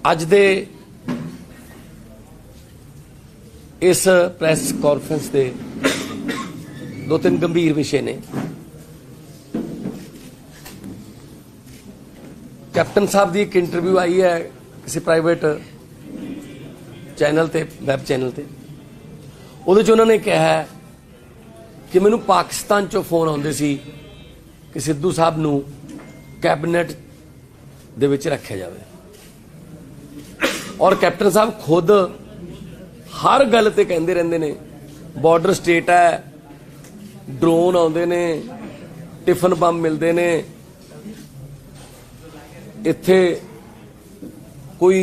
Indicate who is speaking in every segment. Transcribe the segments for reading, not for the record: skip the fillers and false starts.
Speaker 1: ਅੱਜ ਦੇ इस प्रैस कॉन्फ्रेंस के दो तीन गंभीर विषय ने। कैप्टन साहब की एक इंटरव्यू आई है किसी प्राइवेट चैनल ते, वैब चैनल ते। उहदे च उन्होंने कहा है कि मैनू पाकिस्तान चो फोन आउंदे सी कि सिद्धू साहब नू कैबिनेट दे विच रखिया जावे, और कैप्टन साहब खुद हर गल ते कहंदे रहिंदे ने बॉर्डर स्टेट है, ड्रोन आउंदे ने, टिफन बम मिलते ने, इत्थे कोई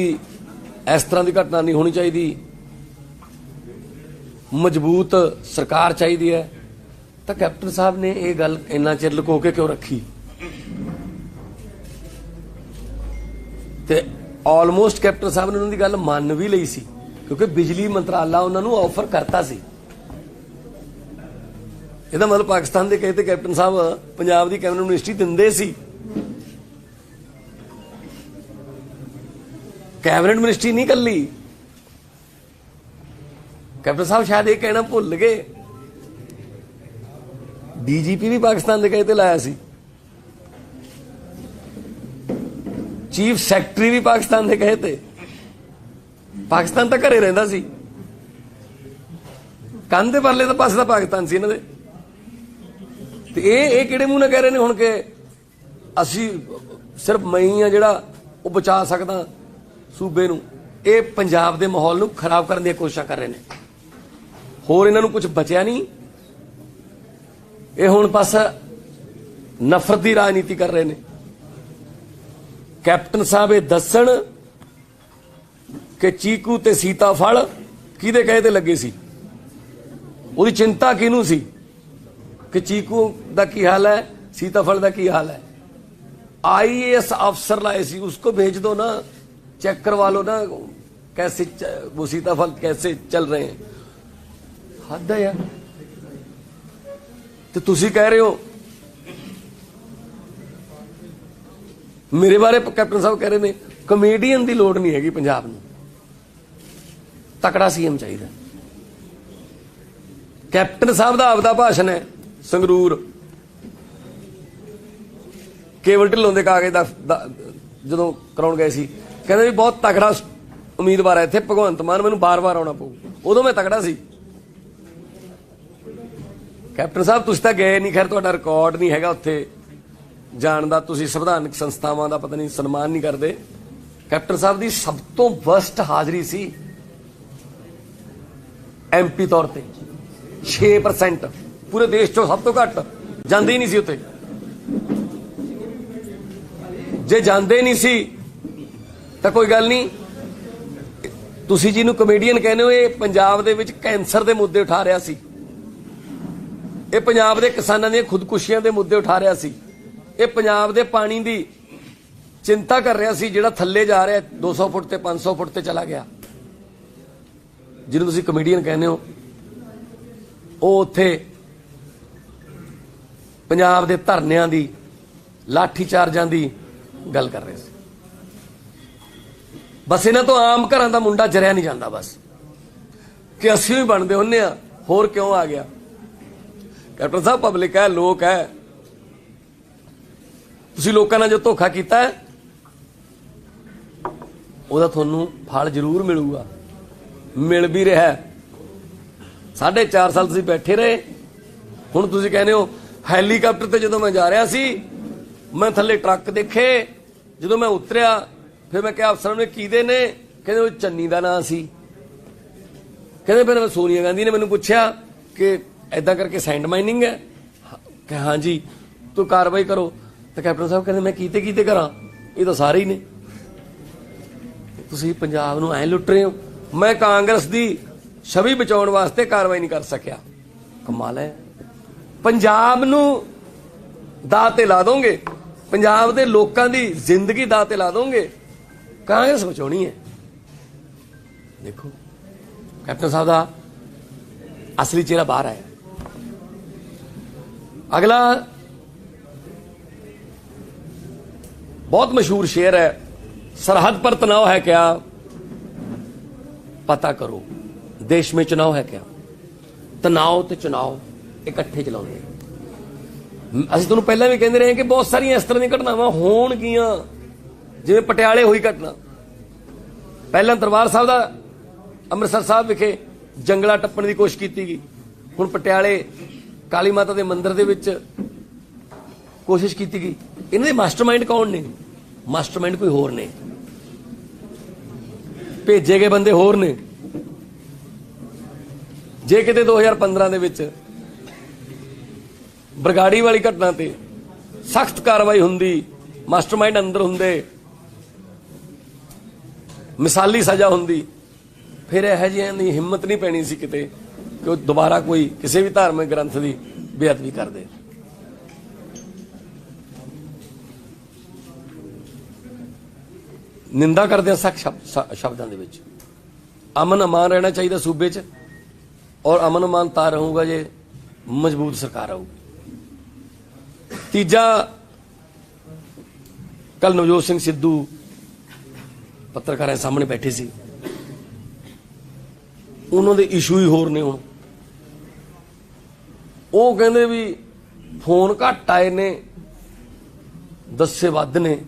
Speaker 1: इस तरह की घटना नहीं होनी चाहिए, मजबूत सरकार चाहिए है। तो कैप्टन साहब ने यह गल इन्ना चिर लुको के क्यों रखी? ते ऑलमोस्ट कैप्टन साहब ने उन्होंने गल मान भी लई सी, क्योंकि बिजली मंत्राला उन्होंने ऑफर करता सी। ਇਹਦਾ मतलब पाकिस्तान के कहते कैप्टन साहब पंजाब की कैबिनेट मिनिस्ट्री दिंदे सी। कैबिनेट मिनिस्ट्री नहीं कली, कैप्टन साहब शायद ये कहना भुल गए, डीजीपी भी पाकिस्तान के कहते लाया सी, चीफ सैकटरी भी पाकिस्तान के कहते। पाकिस्तान तो घरे रहिंदा सी, कंध दे परले तो पासे पाकिस्तान सी इन्हां दे। ते ये किहड़े मूंह नाल कह रहे ने हुण कि असीं सिर्फ मैं ही आ जिहड़ा वो बचा सकदा सूबे नूं। ये पंजाब दे माहौल नूं खराब करन दी कोशिश कर रहे ने, होर इन्हां नूं कुछ बचिया नहीं। ये हुण बस नफरत की राजनीति कर रहे ने। कैप्टन साहब ये दस्सण कि चीकू ते सीताफल किहदे कहे ते लगे सी, उहदी चिंता किहनूं सी कि चीकू दा की हाल है, सीताफल दा की हाल है। IAS अफसर लाए सी, उसको भेज दो ना, चेक करवा लो ना कैसे वो सीताफल कैसे चल रहे हैं। हद है यार। तो तुसी कह रहे हो मेरे बारे कैप्टन साहब कह रहे ने कमेडियन की लोड़ नहीं हैगी, पंजाब नूं तकड़ा सीएम चाहिए। कैप्टन साहब का आपदा भाषण है संगरूर, केवल ढिल्लों के कागज जो कराउण गए सी, कहते भी बहुत तगड़ा उम्मीदवार है इत्थे भगवंत मान, मैनूं बार बार आउणा पऊ, उदों मैं तगड़ा सी। कैप्टन साहब तुसीं तां गए नहीं, खैर तुहाडा रिकॉर्ड नहीं हैगा उत्थे जाण दा, तुसीं संविधानक संस्थावां दा पता नहीं सन्मान नहीं करदे। कैप्टन साहब की सब तो वर्स्ट हाज़री सी MP तौर पर 6%, पूरे देश चो सब तो घट जांदे ही नहीं सी उत्थे। जे जांदे नहीं सी तो कोई गल नहीं, तुसी जिहनूं कमेडियन कहने हो, ये पंजाब दे विच कैंसर के मुद्दे उठा रहा सी, ये पंजाब दे किसानां दी खुदकुशियां दे मुद्दे उठा रहा सी, ये पंजाब दे पानी दी चिंता कर रहा सी जिहड़ा थल्ले जा रहा 200 फुट ते 500 फुट ते चला गया। जिन्होंने तुसी कमेडियन कहने हो वो उत्थे पंजाब दे धरनियां दी, लाठी चार्जां दी गल कर रहे थे। बस इन्हां तो आम घरां दा मुंडा जरिया नहीं जाता, बस कि असीं भी बनदे हुन्ने आ, होर क्यों आ गया। कैप्टन साहब पब्लिक है, लोक है, तुसीं लोकां नाल जो धोखा कीता है उहदा तुहानूं फल जरूर मिलूगा, मिल भी रहा है। 4.5 साल तुसीं बैठे रहे, हुण तुसीं कहने हो हैलीकाप्टर ते जदों मैं जा रहा सी, मैं थल्ले ट्रक देखे, जदों मैं उतरिया फिर मैं क्या अफसरां ने कीदे ने, कहंदे वो चन्नी दा नां सी। कहंदे फिर सोनिया गांधी ने मैनूं पुछया कि ऐदां करके सैंड माइनिंग है, कि हाँ जी तो कार्रवाई करो। तो कैप्टन साहब कहंदे मैं कीते कीते करां, ये तो सारे ही ने। तुसीं पंजाब नूं ऐ लुट रहे हो। मैं कांग्रेस की छवि बचाने वास्ते कार्रवाई नहीं कर सकिया, कमाल है। पंजाब नूं दाऽ ते ला दोगे, पंजाब के लोगों की जिंदगी दाऽ ते ला दोगे, कांग्रेस बचानी है। देखो कैप्टन साहब का असली चेहरा बाहर आया। अगला बहुत मशहूर शेर है सरहद पर तनाव है क्या, पता करो। देश में चुनाव है क्या, तनाव ते चुनाव इकट्ठे चलाउंदे। ਅਸੀਂ ਤੁਹਾਨੂੰ ਪਹਿਲਾਂ ਵੀ ਕਹਿੰਦੇ ਰਹੇ ਕਿ ਬਹੁਤ ਸਾਰੀਆਂ ਇਸ ਤਰ੍ਹਾਂ ਦੀਆਂ ਘਟਨਾਵਾਂ ਹੋਣਗੀਆਂ, ਜਿਵੇਂ ਪਟਿਆਲੇ ਹੋਈ ਘਟਨਾ। ਪਹਿਲਾਂ ਦਰਬਾਰ ਸਾਹਿਬ ਦਾ ਅੰਮ੍ਰਿਤਸਰ ਸਾਹਿਬ ਵਿਖੇ ਜੰਗਲਾ ਟੱਪਣ ਦੀ ਕੋਸ਼ਿਸ਼ ਕੀਤੀ ਗਈ, ਹੁਣ ਪਟਿਆਲੇ ਕਾਲੀ ਮਾਤਾ ਦੇ ਮੰਦਿਰ ਦੇ ਵਿੱਚ ਕੋਸ਼ਿਸ਼ ਕੀਤੀ ਗਈ। ਇਹਨਾਂ ਦੇ ਮਾਸਟਰਮਾਈਂਡ ਕੌਣ ਨੇ? ਮਾਸਟਰਮਾਈਂਡ ਕੋਈ ਹੋਰ ਨੇ, ਭੇਜੇ ਗਏ ਬੰਦੇ ਹੋਰ ਨੇ। ਜੇ ਕਿਤੇ 2015 ਦੇ ਵਿੱਚ ਬਰਗਾੜੀ ਵਾਲੀ ਘਟਨਾ ਤੇ ਸਖਤ ਕਾਰਵਾਈ ਹੁੰਦੀ, ਮਾਸਟਰਮਾਈਂਡ ਅੰਦਰ ਹੁੰਦੇ, ਮਿਸਾਲੀ ਸਜ਼ਾ ਹੁੰਦੀ, ਫਿਰ ਇਹੋ ਜਿਹਿਆਂ ਦੀ ਹਿੰਮਤ ਨਹੀਂ ਪੈਣੀ ਸੀ ਕਿਤੇ ਕਿ ਉਹ ਦੁਬਾਰਾ ਕੋਈ ਕਿਸੇ ਵੀ ਧਾਰਮਿਕ ਗ੍ਰੰਥ ਦੀ ਬੇਅਦਬੀ ਕਰਦੇ। ਨਿੰਦਾ ਕਰਦੇ ਆ ਸਖਤ ਸ਼ਬਦਾਂ ਦੇ ਵਿੱਚ। ਅਮਨ ਅਮਾਨ ਰਹਿਣਾ ਚਾਹੀਦਾ ਸੂਬੇ 'ਚ, ਔਰ ਅਮਨ ਅਮਾਨ ਤਾਂ ਰਹੂਗਾ ਜੇ ਮਜ਼ਬੂਤ ਸਰਕਾਰ ਆਊਗੀ। ਤੀਜਾ, ਕੱਲ ਨਵਜੋਤ ਸਿੰਘ ਸਿੱਧੂ ਪੱਤਰਕਾਰਾਂ ਸਾਹਮਣੇ ਬੈਠੇ ਸੀ, ਉਹਨਾਂ ਦੇ ਇਸ਼ੂ ਹੀ ਹੋਰ ਨੇ। ਹੁਣ ਉਹ ਕਹਿੰਦੇ ਵੀ ਫੋਨ ਘੱਟ ਆਏ ਨੇ, ਦੱਸੇ ਵੱਧ ਨੇ।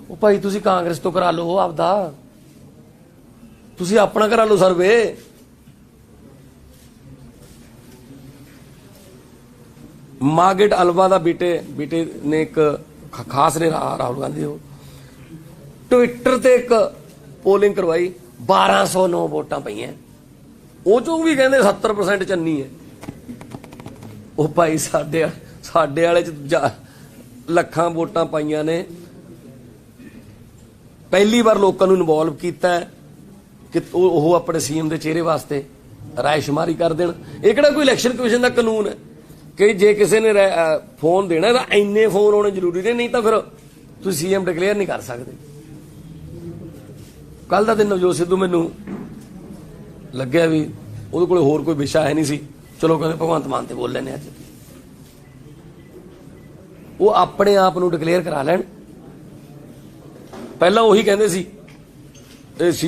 Speaker 1: ਉਹ ਭਾਈ ਤੁਸੀਂ ਕਾਂਗਰਸ ਤੋਂ ਕਰਾ ਲਓ ਆਪਦਾ, ਤੁਸੀਂ ਆਪਣਾ ਕਰਾ ਲਓ ਸਰਵੇ। ਮਾਰਗਰੇਟ ਅਲਵਾ ਦਾ ਬੇਟੇ ਨੇ ਇੱਕ ਖਾਸ ਨੇ ਰਾਹੁਲ ਗਾਂਧੀ ਉਹ ਟਵਿੱਟਰ ਤੇ ਇੱਕ ਪੋਲਿੰਗ ਕਰਵਾਈ, 1209 ਵੋਟਾਂ ਪਈਆਂ, ਉਹ ਚੋਂ ਵੀ ਕਹਿੰਦੇ 70% ਚੰਨੀ ਹੈ। ਉਹ ਭਾਈ ਸਾਡੇ ਵਾਲੇ ਚ ਲੱਖਾਂ ਵੋਟਾਂ ਪਾਈਆਂ ਨੇ। ਪਹਿਲੀ ਵਾਰ ਲੋਕਾਂ ਨੂੰ ਇਨਵੋਲਵ ਕੀਤਾ ਕਿ ਉਹ ਆਪਣੇ ਸੀਐਮ ਦੇ ਚਿਹਰੇ ਵਾਸਤੇ ਰਾਇਸ਼ੁਮਾਰੀ ਕਰ ਦੇਣ। ਇਹ ਕਿਹੜਾ ਕੋਈ ਇਲੈਕਸ਼ਨ ਕਮਿਸ਼ਨ ਦਾ ਕਾਨੂੰਨ ਹੈ ਕਿ ਜੇ ਕਿਸੇ ਨੇ ਫੋਨ ਦੇਣਾ ਤਾਂ ਇੰਨੇ ਫੋਨ ਹੋਣੇ ਜ਼ਰੂਰੀ ਨੇ, ਨਹੀਂ ਤਾਂ ਫਿਰ ਤੁਸੀਂ ਸੀਐਮ ਡਿਕਲੇਅਰ ਨਹੀਂ ਕਰ ਸਕਦੇ। ਕੱਲ ਦਾ ਦਿਨ ਨਵਜੋਤ ਸਿੱਧੂ ਮੈਨੂੰ ਲੱਗਿਆ ਵੀ ਉਹਦੇ ਕੋਲ ਹੋਰ ਕੋਈ ਵਿਸ਼ਾ ਹੈ ਨਹੀਂ ਸੀ, ਚਲੋ ਕਹਿੰਦੇ ਭਗਵੰਤ ਮਾਨ ਤੇ ਬੋਲ ਲੈਣੇ। ਅੱਜ ਉਹ ਆਪਣੇ ਆਪ ਨੂੰ ਡਿਕਲੇਅਰ ਕਰਾ ਲੈਣ। ਪਹਿਲਾਂ ਉਹੀ ਕਹਿੰਦੇ ਸੀ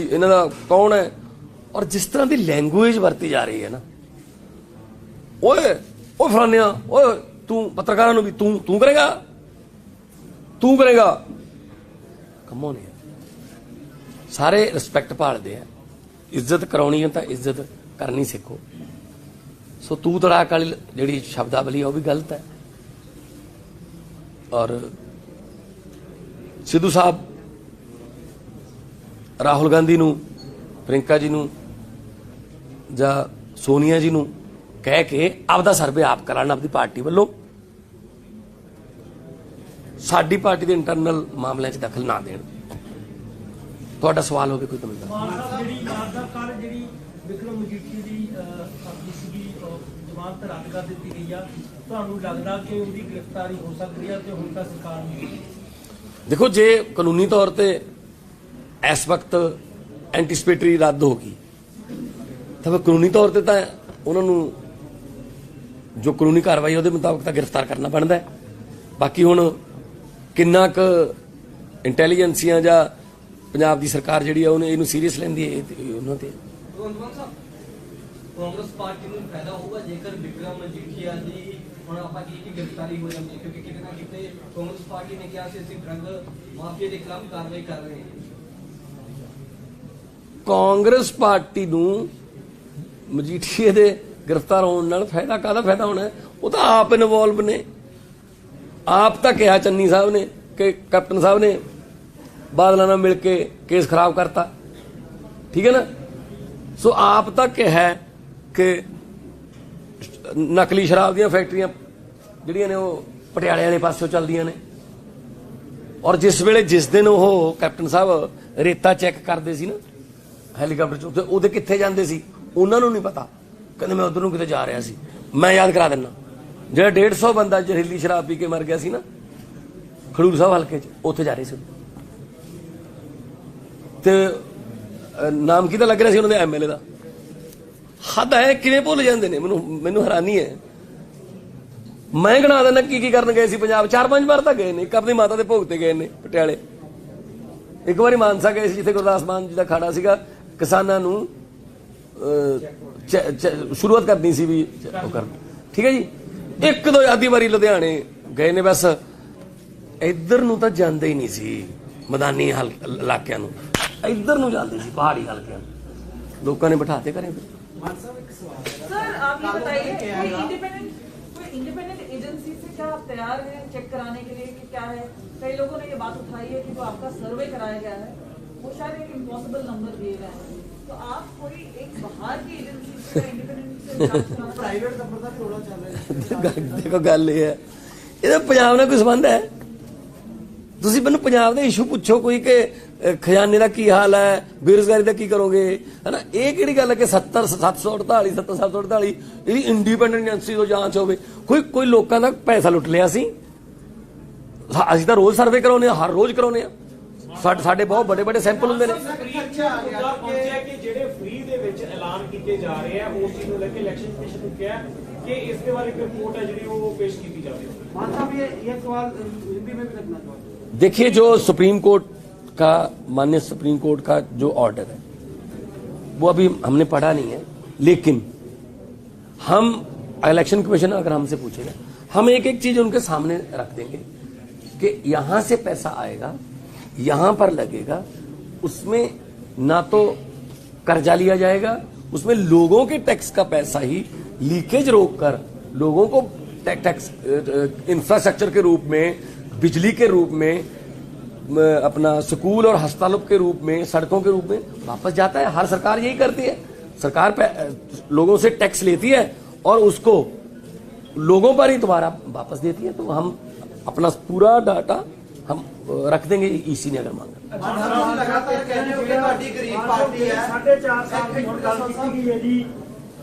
Speaker 1: ਇਹਨਾਂ ਦਾ ਕੌਣ ਹੈ, ਔਰ ਜਿਸ ਤਰ੍ਹਾਂ ਦੀ ਲੈਂਗੁਏਜ ਵਰਤੀ ਜਾ ਰਹੀ ਹੈ ਨਾ, ਓਏ ਉਹ ਫਲਾਨਿਆ, ਓਏ ਤੂੰ ਪੱਤਰਕਾਰਾਂ ਨੂੰ ਵੀ ਤੂੰ ਕਰੇਗਾ। ਕੰਮੋਂ ਨਹੀਂ, ਸਾਰੇ ਰਿਸਪੈਕਟ ਭਾਲਦੇ ਆ। ਇੱਜ਼ਤ ਕਰਾਉਣੀ ਹੈ ਤਾਂ ਇੱਜ਼ਤ ਕਰਨੀ ਸਿੱਖੋ। ਸੋ ਤੂੰ ਤੜਾਕ ਵਾਲੀ ਜਿਹੜੀ ਸ਼ਬਦਾਵਲੀ ਉਹ ਵੀ ਗਲਤ ਹੈ। ਔਰ ਸਿੱਧੂ ਸਾਹਿਬ ਰਾਹੁਲ ਗਾਂਧੀ ਨੂੰ, ਪ੍ਰਿੰਕਾ ਜੀ ਨੂੰ ਜਾਂ ਸੋਨੀਆ ਜੀ ਨੂੰ ਕਹਿ ਕੇ ਆਪਦਾ ਸਰਵੇ ਆਪ ਕਰਾਉਣ, ਆਪਦੀ ਪਾਰਟੀ ਵੱਲੋਂ। ਸਾਡੀ ਪਾਰਟੀ ਦੇ ਇੰਟਰਨਲ ਮਾਮਲਿਆਂ 'ਚ ਦਖਲ ਨਾ ਦੇਣ। ਤੁਹਾਡਾ ਸਵਾਲ ਹੋਵੇ ਕੋਈ ਤਾਂ
Speaker 2: ਵਿਕਰਮ ਮਜੀਠੀ ਦੀ ਸੀਗੀ ਜ਼ਮਾਨਤ ਰੱਦ ਕਰ ਦਿੱਤੀ ਗਈ ਆ, ਤੁਹਾਨੂੰ ਲੱਗਦਾ ਕਿ ਉਹਦੀ ਗ੍ਰਿਫਤਾਰੀ ਹੋ ਸਕਦੀ ਹੈ ਤੇ ਹੁਣ ਤਾਂ ਸਰਕਾਰ ਨੂੰ?
Speaker 1: ਦੇਖੋ, ਜੇ ਕਾਨੂੰਨੀ ਤੌਰ ਤੇ ਇਸ ਵਕਤ ਐਂਟੀਸਪੇਟਰੀ ਰੱਦ ਹੋ ਗਈ ਤਾਂ ਫਿਰ ਕਾਨੂੰਨੀ ਤੌਰ ਤੇ ਤਾਂ ਉਹਨਾਂ ਨੂੰ ਜੋ ਕਾਨੂੰਨੀ ਕਾਰਵਾਈ ਉਹਦੇ ਮੁਤਾਬਕ ਤਾਂ ਗ੍ਰਿਫਤਾਰ ਕਰਨਾ ਬਣਦਾ ਹੈ। ਬਾਕੀ ਹੁਣ ਕਿੰਨਾ ਕੁ ਇੰਟੈਲੀਜੈਂਸੀਆਂ ਜਾਂ ਪੰਜਾਬ ਦੀ ਸਰਕਾਰ ਜਿਹੜੀ ਆ ਉਹਨੇ ਇਹਨੂੰ ਸੀਰੀਅਸ ਲੈਂਦੀ ਹੈ, ਉਹਨਾਂ ਤੇ।
Speaker 3: ਕਾਂਗਰਸ ਪਾਰਟੀ ਨੂੰ ਫਾਇਦਾ ਹੋਊਗਾ ਜੇਕਰ ਵਿਕਰਮ ਮਜੀਠੀਆ ਦੀ ਹੁਣ ਆਪਾਂ ਕੀ ਗ੍ਰਿਫਤਾਰੀ ਹੋ ਜਾਂਦੀ ਹੈ, ਕਿਉਂਕਿ ਕਿਤੇ ਨਾ ਕਿਤੇ ਕਾਂਗਰਸ ਪਾਰਟੀ ਨੇ ਕਿਹਾ ਸੀ ਅਸੀਂ ਡਰੱਗ ਮਾਫੀਆ ਦੇ ਖਿਲਾਫ ਕਾਰਵਾਈ ਕਰ ਰਹੇ ਹਾਂ। ਕਾਂਗਰਸ ਪਾਰਟੀ ਨੂੰ
Speaker 1: ਮਜੀਠੀਏ ਦੇ ਗ੍ਰਿਫਤਾਰ ਹੋਣ ਨਾਲ ਫਾਇਦਾ ਕਾਹਦਾ ਫਾਇਦਾ ਹੋਣਾ? ਉਹ ਤਾਂ ਆਪ ਇਨਵੋਲਵ ਨੇ। ਆਪ ਤਾਂ ਕਿਹਾ ਚੰਨੀ ਸਾਹਿਬ ਨੇ ਕਿ ਕੈਪਟਨ ਸਾਹਿਬ ਨੇ ਬਾਦਲਾਂ ਨਾਲ ਮਿਲ ਕੇ ਕੇਸ ਖਰਾਬ ਕਰਤਾ, ਠੀਕ ਹੈ ਨਾ। ਸੋ ਆਪ ਤਾਂ ਕਿਹਾ ਕਿ ਨਕਲੀ ਸ਼ਰਾਬ ਦੀਆਂ ਫੈਕਟਰੀਆਂ ਜਿਹੜੀਆਂ ਨੇ ਉਹ ਪਟਿਆਲੇ ਵਾਲੇ ਪਾਸੋਂ ਚੱਲਦੀਆਂ ਨੇ। ਔਰ ਜਿਸ ਦਿਨ ਉਹ ਕੈਪਟਨ ਸਾਹਿਬ ਰੇਤਾ ਚੈੱਕ ਕਰਦੇ ਸੀ ਨਾ ਹੈਲੀਕਾਪਟਰ 'ਚ, ਉਹਦੇ ਕਿੱਥੇ ਜਾਂਦੇ ਸੀ ਉਹਨਾਂ ਨੂੰ ਨਹੀਂ ਪਤਾ। ਕਹਿੰਦੇ ਮੈਂ ਉਧਰ ਨੂੰ ਕਿਤੇ ਜਾ ਰਿਹਾ ਸੀ। ਮੈਂ ਯਾਦ ਕਰਾ ਦਿੰਦਾ, ਜਿਹੜਾ 150 ਬੰਦਾ ਜ਼ਹਿਰੀਲੀ ਸ਼ਰਾਬ ਪੀ ਕੇ ਮਰ ਗਿਆ ਸੀ ਨਾ ਖਡੂਰ ਸਾਹਿਬ ਹਲਕੇ 'ਚ, ਉੱਥੇ ਜਾ ਰਹੇ ਸੀ। ਤੇ ਨਾਮ ਕਿਹਦਾ ਲੱਗ ਰਿਹਾ ਸੀ ਉਹਨਾਂ ਦੇ ਐਮਐਲਏ ਦਾ। ਹੱਦ ਹੈ, ਕਿਵੇਂ ਭੁੱਲ ਜਾਂਦੇ ਨੇ, ਮੈਨੂੰ ਹੈਰਾਨੀ ਹੈ। ਮੈਂ ਗਿਣਾ ਦਿੰਦਾ ਕੀ ਕਰਨ ਗਏ ਸੀ ਪੰਜਾਬ। 4-5 ਵਾਰ ਤਾਂ ਗਏ ਨੇ। ਇੱਕ ਆਪਣੀ ਮਾਤਾ ਦੇ ਭੋਗ ਤੇ ਗਏ ਨੇ ਪਟਿਆਲੇ, ਇੱਕ ਵਾਰੀ ਮਾਨਸਾ ਗਏ ਸੀ ਜਿੱਥੇ ਗੁਰਦਾਸ ਮਾਨ ਜੀ ਦਾ ਖਾੜਾ ਸੀਗਾ, ਕਿਸਾਨਾਂ ਨੂੰ ਸ਼ੁਰੂਆਤ ਕਰਨੀ ਸੀ ਵੀ ਉਹ ਕਰਨ, ਠੀਕ ਹੈ ਜੀ। ਇੱਕ ਦੋ ਆਦੀ ਵਾਰੀ ਲੁਧਿਆਣੇ ਗਏ ਨੇ, ਬਸ ਇੱਧਰ ਨੂੰ ਤਾਂ ਜਾਂਦੇ ਹੀ ਨਹੀਂ ਸੀ, ਮੈਦਾਨੀ ਇਲਾਕਿਆਂ ਨੂੰ, ਇੱਧਰ ਨੂੰ ਜਾਂਦੇ ਸੀ ਪਹਾੜੀ ਹਲਕਿਆਂ ਨੂੰ, ਲੋਕਾਂ ਨੇ ਬਿਠਾਤੇ ਘਰੇ।
Speaker 4: सर आप ये बताइए कोई इंडिपेंडेंट एजेंसी से क्या आप तैयार हैं चेक कराने के लिए कि क्या है? कई लोगों ने ये बात उठाई है कि जो आपका सर्वे कराया गया है वो शायद एक इम्पॉसिबल नंबर दिए गए हैं, तो आप कोई एक बाहर की एजेंसी से इंडिपेंडेंट से जांच कराना, प्राइवेट नंबर का थोड़ा चल रहा है।
Speaker 1: देखो गल ये है, ਇਹਦਾ ਪੰਜਾਬ ਨਾਲ ਕੋਈ ਸੰਬੰਧ ਹੈ? ਤੁਸੀਂ ਮੈਨੂੰ ਪੰਜਾਬ ਦੇ ਇਸ਼ੂ ਪੁੱਛੋ ਕੋਈ ਕਿ ਖਜ਼ਾਨੇ ਦਾ ਕੀ ਹਾਲ ਹੈ, ਬੇਰੁਜ਼ਗਾਰੀ ਦਾ ਕੀ ਕਰੋਗੇ, ਹਨਾ? ਇਹ ਕਿਹੜੀ ਗੱਲ ਹੈ ਕਿ 748 ਇਹਦੀ ਇੰਡੀਪੈਂਡੈਂਟ ਏਜੰਸੀ ਤੋਂ ਜਾਂਚ ਹੋਵੇ? ਕੋਈ ਲੋਕਾਂ ਦਾ ਪੈਸਾ ਲੁੱਟ ਲਿਆ ਸੀ? ਅਸੀਂ ਤਾਂ ਰੋਜ਼ ਸਰਵੇ ਕਰਾਉਂਦੇ ਹਾਂ, ਹਰ ਰੋਜ਼ ਕਰਾਉਂਦੇ ਹਾਂ, ਸਾਡੇ ਬਹੁਤ ਵੱਡੇ ਵੱਡੇ ਸੈਂਪਲ ਹੁੰਦੇ ਨੇ।
Speaker 2: ਪਹੁੰਚਿਆ ਕਿ ਜਿਹੜੇ ਫ੍ਰੀ ਦੇ ਵਿੱਚ ਐਲਾਨ ਕੀਤੇ ਜਾ ਰਹੇ ਆ ਉਸ ਚੀਜ਼ ਨੂੰ ਲੈ ਕੇ ਇਲੈਕਸ਼ਨ ਕਮਿਸ਼ਨ ਨੂੰ ਕਿਹਾ कि इसके बारे में रिपोर्ट है जी वो पेश की जाती है। मान साहब ये सवाल हिंदी में भी रखना चाहते हैं।
Speaker 1: देखिए, जो सुप्रीम कोर्ट का, माननीय सुप्रीम कोर्ट का जो ऑर्डर है वो अभी हमने पढ़ा नहीं है, लेकिन हम इलेक्शन कमीशन अगर हमसे पूछेगा हम एक एक चीज उनके सामने रख देंगे कि यहां से पैसा आएगा, यहां पर लगेगा, उसमें ना तो कर्जा लिया जाएगा, उसमें लोगों के टैक्स का पैसा ही लीकेज रोककर लोगों को टैक्स इंफ्रास्ट्रक्चर के रूप में, बिजली के रूप में, अपना स्कूल और अस्पतालों के रूप में, सड़कों के रूप में वापस जाता है। हर सरकार यही करती है, सरकार लोगों से टैक्स लेती है और उसको लोगों पर ही दोबारा वापस देती है। तो हम अपना पूरा डाटा हम रख देंगे ईसी ने अगर मांगा।
Speaker 5: लगातार कह रहे हो कि ਤੁਹਾਡੀ ਗਰੀਬ ਪਾਰਟੀ ਹੈ,
Speaker 2: 4.5 ਸਾਲ ਦੀ ਹੁਣ ਗੱਲ ਕੀਤੀ ਗਈ ਹੈ ਜੀ।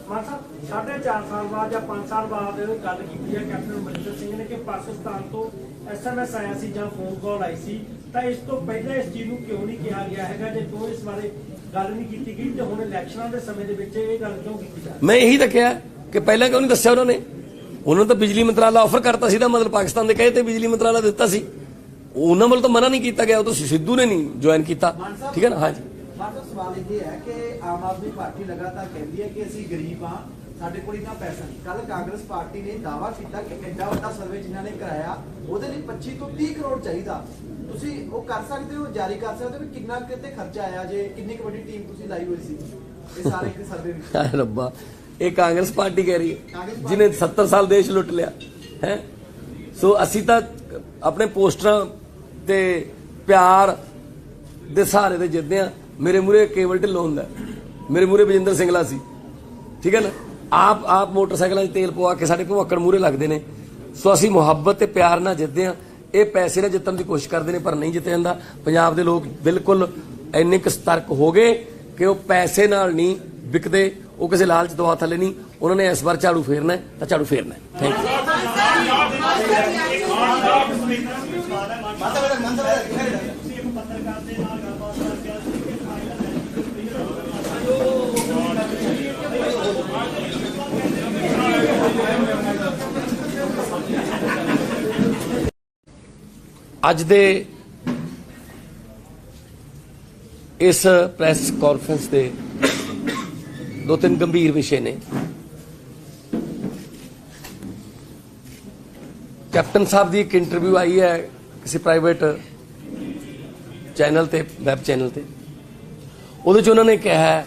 Speaker 2: ਮਾਨ ਸਾਹਿਬ 4.5 ਸਾਲ ਬਾਅਦ ਜਾਂ 5 ਸਾਲ ਬਾਅਦ ਗੱਲ ਕੀਤੀ ਹੈ ਕੈਪਟਨ ਅਮਰਿੰਦਰ ਸਿੰਘ ਨੇ ਕਿ ਪਾਕਿਸਤਾਨ ਤੋਂ SMS ਆਇਆ ਸੀ ਜਾਂ ਫੋਨ ਕਾਲ ਆਈ ਸੀ, ਤਾਂ ਇਸ ਤੋਂ ਪਹਿਲਾਂ ਇਸ ਚੀਜ਼ ਨੂੰ ਕਿਉਂ ਨਹੀਂ ਕਿਹਾ ਗਿਆ ਹੈਗਾ? ਜੇ ਕਿਉਂ ਇਸ ਬਾਰੇ ਗੱਲ ਨਹੀਂ ਕੀਤੀ ਗਈ ਤੇ ਹੁਣ ਇਲੈਕਸ਼ਨਾਂ ਦੇ ਸਮੇਂ ਦੇ ਵਿੱਚ ਇਹ ਗੱਲ ਕਿਉਂ ਕੀਤੀ ਜਾ ਰਹੀ?
Speaker 1: ਮੈਂ ਇਹੀ ਤਾਂ ਕਿਹਾ ਕਿ ਪਹਿਲਾਂ ਕਿਉਂ ਨਹੀਂ ਦੱਸਿਆ ਉਹਨਾਂ ਨੇ? ਉਹਨਾਂ ਨੂੰ ਤਾਂ ਬਿਜਲੀ ਮੰਤਰਾਲਾ ਆਫਰ ਕਰਤਾ ਸੀ, ਦਾ ਮਤਲਬ ਪਾਕਿਸਤਾਨ ਦੇ ਕਹੇ ਤੇ ਬਿਜਲੀ ਮੰਤਰਾਲਾ ਦਿੱਤਾ ਸੀ, ਉਹਨਾਂ ਵੱਲੋਂ ਤਾਂ ਮਨਾ ਨਹੀਂ ਕੀਤਾ ਗਿਆ, ਉਹ ਤਾਂ ਸਿੱਧੂ ਨੇ ਨਹੀਂ ਜੁਆਇਨ ਕੀਤਾ, ਠੀਕ ਹੈ ਨਾ? ਹਾਂਜੀ।
Speaker 5: ਮਾਤਰ ਸਵਾਲ ਇਹ ਹੈ ਕਿ ਆਮ ਆਦਮੀ ਪਾਰਟੀ ਲਗਾਤਾਰ ਕਹਿੰਦੀ ਹੈ ਕਿ ਅਸੀਂ ਗਰੀਬ ਹਾਂ, ਸਾਡੇ ਕੋਲ ਇੰਨਾ ਪੈਸਾ ਨਹੀਂ। ਕੱਲ ਕਾਂਗਰਸ ਪਾਰਟੀ ਨੇ ਦਾਅਵਾ ਕੀਤਾ ਕਿ ਐਡਾ ਵੱਡਾ ਸਰਵੇ ਜਿਨ੍ਹਾਂ ਨੇ ਕਰਾਇਆ ਉਹਦੇ ਲਈ 25 ਤੋਂ 30 ਕਰੋੜ ਚਾਹੀਦਾ। ਤੁਸੀਂ ਉਹ ਕਰ ਸਕਦੇ ਹੋ, ਜਾਰੀ ਕਰ ਸਕਦੇ ਹੋ ਵੀ ਕਿੰਨਾ ਕਿਤੇ ਖਰਚਾ ਆਇਆ, ਜੇ ਕਿੰਨੀ ਕੁ ਵੱਡੀ ਟੀਮ ਤੁਸੀਂ ਲਾਈ ਹੋਈ ਸੀ ਇਹ ਸਾਰੇ ਇੱਕ ਸਰਵੇ ਵਿੱਚ?
Speaker 1: ਹਾਏ ਰੱਬਾ, ਇਹ ਕਾਂਗਰਸ ਪਾਰਟੀ ਕਹਿ ਰਹੀ ਹੈ ਜਿਹਨੇ 70 ਸਾਲ ਦੇਸ਼ ਲੁੱਟ ਲਿਆ ਹੈ। ਸੋ ਅਸੀਂ ਤਾਂ ਆਪਣੇ ਪੋਸਟਰਾਂ ਤੇ ਪਿਆਰ ਦੇ ਸਹਾਰੇ ਤੇ ਜਿੱਤਦੇ ਆ। ਮੇਰੇ ਮੂਰੇ ਕੇਵਲ ਢਿੱਲੋਂ ਹੁੰਦਾ, ਮੇਰੇ ਮੂਰੇ ਬਜਿੰਦਰ ਸਿੰਘਲਾ ਸੀ, ਠੀਕ ਹੈ ਨਾ? ਆਪ ਮੋਟਰਸਾਈਕਲਾਂ 'ਚ ਤੇਲ ਪਵਾ ਕੇ ਸਾਡੇ ਭਵੱਕੜ ਮੂਰੇ ਲੱਗਦੇ ਨੇ। ਸੋ ਅਸੀਂ ਮੁਹੱਬਤ ਤੇ ਪਿਆਰ ਨਾਲ ਜਿੱਤਦੇ ਆ। ਇਹ ਪੈਸੇ ਨਾਲ ਜਿੱਤਣ ਦੀ ਕੋਸ਼ਿਸ਼ ਕਰਦੇ ਨੇ ਪਰ ਨਹੀਂ ਜਿੱਤਿਆ ਜਾਂਦਾ। ਪੰਜਾਬ ਦੇ ਲੋਕ ਬਿਲਕੁਲ ਇੰਨੇ ਕੁ ਸਤਰਕ ਹੋ ਗਏ ਕਿ ਉਹ ਪੈਸੇ ਨਾਲ ਨਹੀਂ ਵਿਕਦੇ, ਉਹ ਕਿਸੇ ਲਾਲਚ ਦਵਾ ਥੱਲੇ ਨਹੀਂ। ਉਹਨਾਂ ਨੇ ਇਸ ਵਾਰ ਝਾੜੂ ਫੇਰਨਾ ਤਾਂ ਝਾੜੂ ਫੇਰਨਾ। Thank you. ਅੱਜ ਦੇ ਇਸ ਪ੍ਰੈਸ ਕਾਨਫਰੰਸ ਦੇ ਦੋ ਤਿੰਨ ਗੰਭੀਰ ਵਿਸ਼ੇ ਨੇ। ਕੈਪਟਨ ਸਾਹਿਬ ਦੀ ਇੱਕ ਇੰਟਰਵਿਊ ਆਈ ਹੈ ਕਿਸੇ ਪ੍ਰਾਈਵੇਟ ਚੈਨਲ ਤੇ, ਵੈਬ ਚੈਨਲ ਤੇ। ਉਹਦੇ 'ਚ ਉਹਨਾਂ ਨੇ ਕਿਹਾ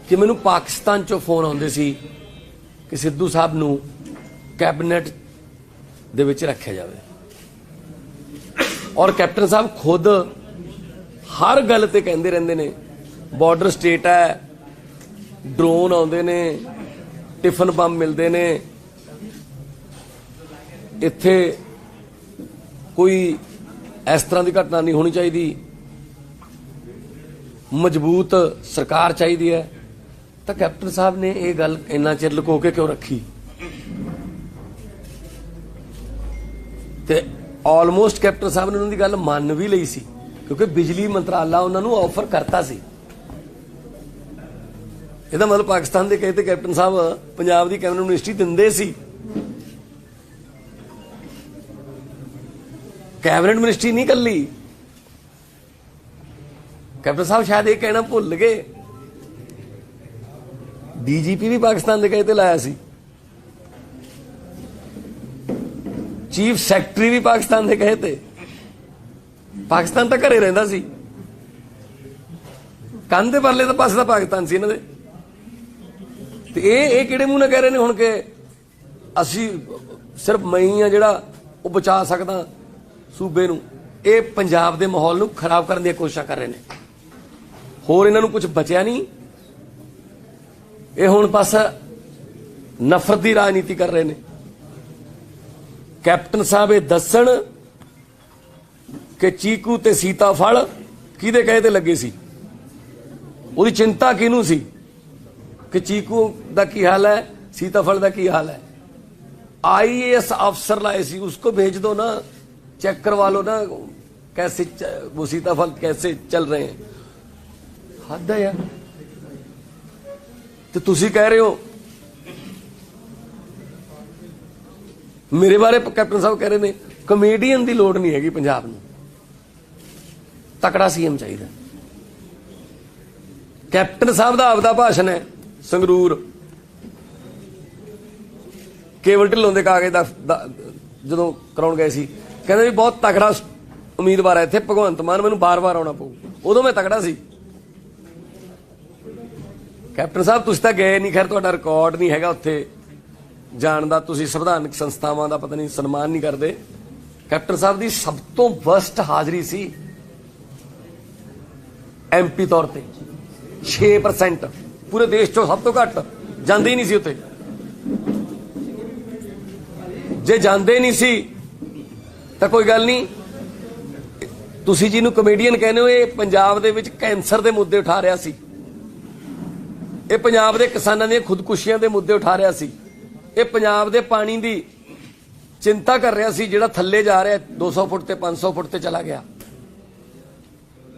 Speaker 1: ਕਿ ਮੈਨੂੰ ਪਾਕਿਸਤਾਨ 'ਚੋਂ ਫੋਨ ਆਉਂਦੇ ਸੀ ਕਿ ਸਿੱਧੂ ਸਾਹਿਬ ਨੂੰ ਕੈਬਨਿਟ ਦੇ ਵਿੱਚ ਰੱਖਿਆ ਜਾਵੇ, ਔਰ ਕੈਪਟਨ ਸਾਹਿਬ ਖੁਦ ਹਰ ਗੱਲ ਤੇ ਕਹਿੰਦੇ ਰਹਿੰਦੇ ਨੇ ਬਾਰਡਰ ਸਟੇਟ ਹੈ, ਡਰੋਨ ਆਉਂਦੇ ਨੇ, ਟਿਫਨ ਬੰਬ ਮਿਲਦੇ ਨੇ, ਇੱਥੇ ਕੋਈ ਇਸ ਤਰ੍ਹਾਂ ਦੀ ਘਟਨਾ ਨਹੀਂ ਹੋਣੀ ਚਾਹੀਦੀ, ਮਜ਼ਬੂਤ ਸਰਕਾਰ ਚਾਹੀਦੀ ਹੈ। ਤਾਂ ਕੈਪਟਨ ਸਾਹਿਬ ਨੇ ਇਹ ਗੱਲ ਇੰਨਾ ਚਿਰ ਲੁਕੋ ਕੇ ਕਿਉਂ ਰੱਖੀ? ਤੇ ਆਲਮੋਸਟ ਕੈਪਟਨ ਸਾਹਿਬ ਨੇ ਉਹਨਾਂ ਦੀ ਗੱਲ ਮੰਨ ਵੀ ਲਈ ਸੀ, ਕਿਉਂਕਿ ਬਿਜਲੀ ਮੰਤਰਾਲਾ ਉਹਨਾਂ ਨੂੰ ਆਫਰ ਕਰਤਾ ਸੀ। ਇਹਦਾ ਮਤਲਬ ਪਾਕਿਸਤਾਨ ਦੇ ਕਹੇ ਤੇ ਕੈਪਟਨ ਸਾਹਿਬ ਪੰਜਾਬ ਦੀ ਕੈਬਨਿਟ ਮਿਨਿਸਟਰੀ ਦਿੰਦੇ ਸੀ। ਕੈਬਨਿਟ ਮਿਨਿਸਟਰੀ ਨਹੀਂ ਕੱਲੀ, कैप्टन साहब शायद ये कहना भुल गए, डीजीपी भी पाकिस्तान के कहे ते लाया सी, चीफ सैकटरी भी पाकिस्तान के कहे ते, पाकिस्तान तो घरे रहिंदा सी, कंध दे परले पासे तो पाकिस्तान सी इन्हां दे। ते ये किहड़े मूंह नाल कह रहे ने हुण कि असी सिर्फ मैं ही हां जिहड़ा वो बचा सकदा सूबे नूं। ये पंजाब दे माहौल नूं खराब करन दी कोशिशां कर रहे ने, होर इन्हां नूं कुछ बचिया नहीं। ये हुण बस नफरत की राजनीति कर रहे ने। कैप्टन साहब ये दस्सण कि चीकू ते सीताफल किहदे कहे ते लगे सी, ਉਹਦੀ चिंता किनू सी कि चीकू का की हाल है, सीताफल का की हाल है। IAS अफसर लाए सी, उसको भेज दो ना, चेक करवा लो ना कैसे वो सीताफल कैसे चल रहे हैं। हद है यार। तो तुसी कह रहे हो मेरे बारे, कैप्टन साहब कह रहे ने कमेडियन की लोड़ नहीं हैगी पंजाब नूं, तकड़ा सीएम चाहिए। कैप्टन साहब का आपदा भाषण है संगरूर, केवल ढिल्लों के कागज जो कराउण गए सी, कहते भी बहुत तगड़ा उम्मीदवार है इत्थे भगवंत मान, मैनूं बार बार आउणा पऊ, उदों मैं तगड़ा सी। कैप्टन साहब तुसीं तां गए नहीं, खैर तुहाडा रिकॉर्ड नहीं हैगा उत्थे जाण दा, तुसीं संविधानक संस्थावां दा पता नहीं सन्मान नहीं करदे। कैप्टन साहब दी सब तो वर्स्ट हाज़री सी MP तौर ते 6%, पूरे देश चों सब तो घट जांदे ही नहीं सी उत्थे। जे जांदे नहीं सी तां कोई गल नहीं, तुसीं जिहनूं कमेडियन कहने हो, ये पंजाब दे विच कैंसर दे मुद्दे उठा रहा सी, ये पंजाब दे किसानां दी खुदकुशियां दे मुद्दे उठा रहा सी, ये पंजाब दे पानी दी चिंता कर रहा सी जिहड़ा थल्ले जा रहा 200 फुट ते 500 फुट ते चला गया।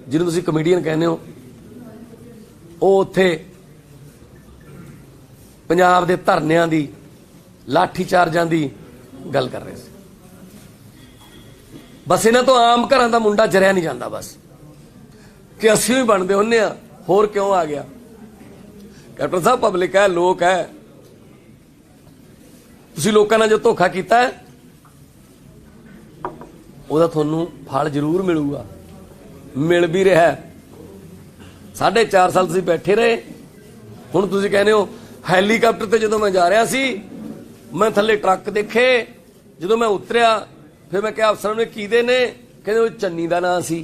Speaker 1: जिन्होंने तुसीं कमेडियन कहने हो, ਉਹ ਉੱਥੇ ਪੰਜਾਬ ਦੇ ਧਰਨਿਆਂ ਦੀ, ਲਾਠੀ ਚਾਰਜਾਂ ਦੀ ਗੱਲ ਕਰ ਰਹੇ ਸੀ। ਬਸ ਇਹਨਾਂ ਤੋਂ ਆਮ ਘਰਾਂ ਦਾ ਮੁੰਡਾ ਜਰਿਆ ਨਹੀਂ ਜਾਂਦਾ, ਬਸ ਕਿ ਅਸੀਂ ਵੀ ਬਣਦੇ ਹੁੰਨੇ ਆ, ਹੋਰ ਕਿਉਂ ਆ ਗਿਆ। ਕੈਪਟਨ ਸਾਹਿਬ ਪਬਲਿਕ ਹੈ, ਲੋਕ ਹੈ, ਤੁਸੀਂ ਲੋਕਾਂ ਨਾਲ ਜੋ ਧੋਖਾ ਕੀਤਾ ਹੈ ਉਹਦਾ ਤੁਹਾਨੂੰ ਫਲ ਜ਼ਰੂਰ ਮਿਲੂਗਾ, ਮਿਲ ਵੀ ਰਿਹਾ ਹੈ। 4.5 साल तुसीं बैठे रहे, हुण तुसीं कहने हो हैलीकाप्टर ते जदों मैं जा रहा सी, मैं थल्ले ट्रक देखे, जदों मैं उतरिया फिर मैं क्या अफसरां ने कीदे ने, कहंदे चन्नी दा नां सी,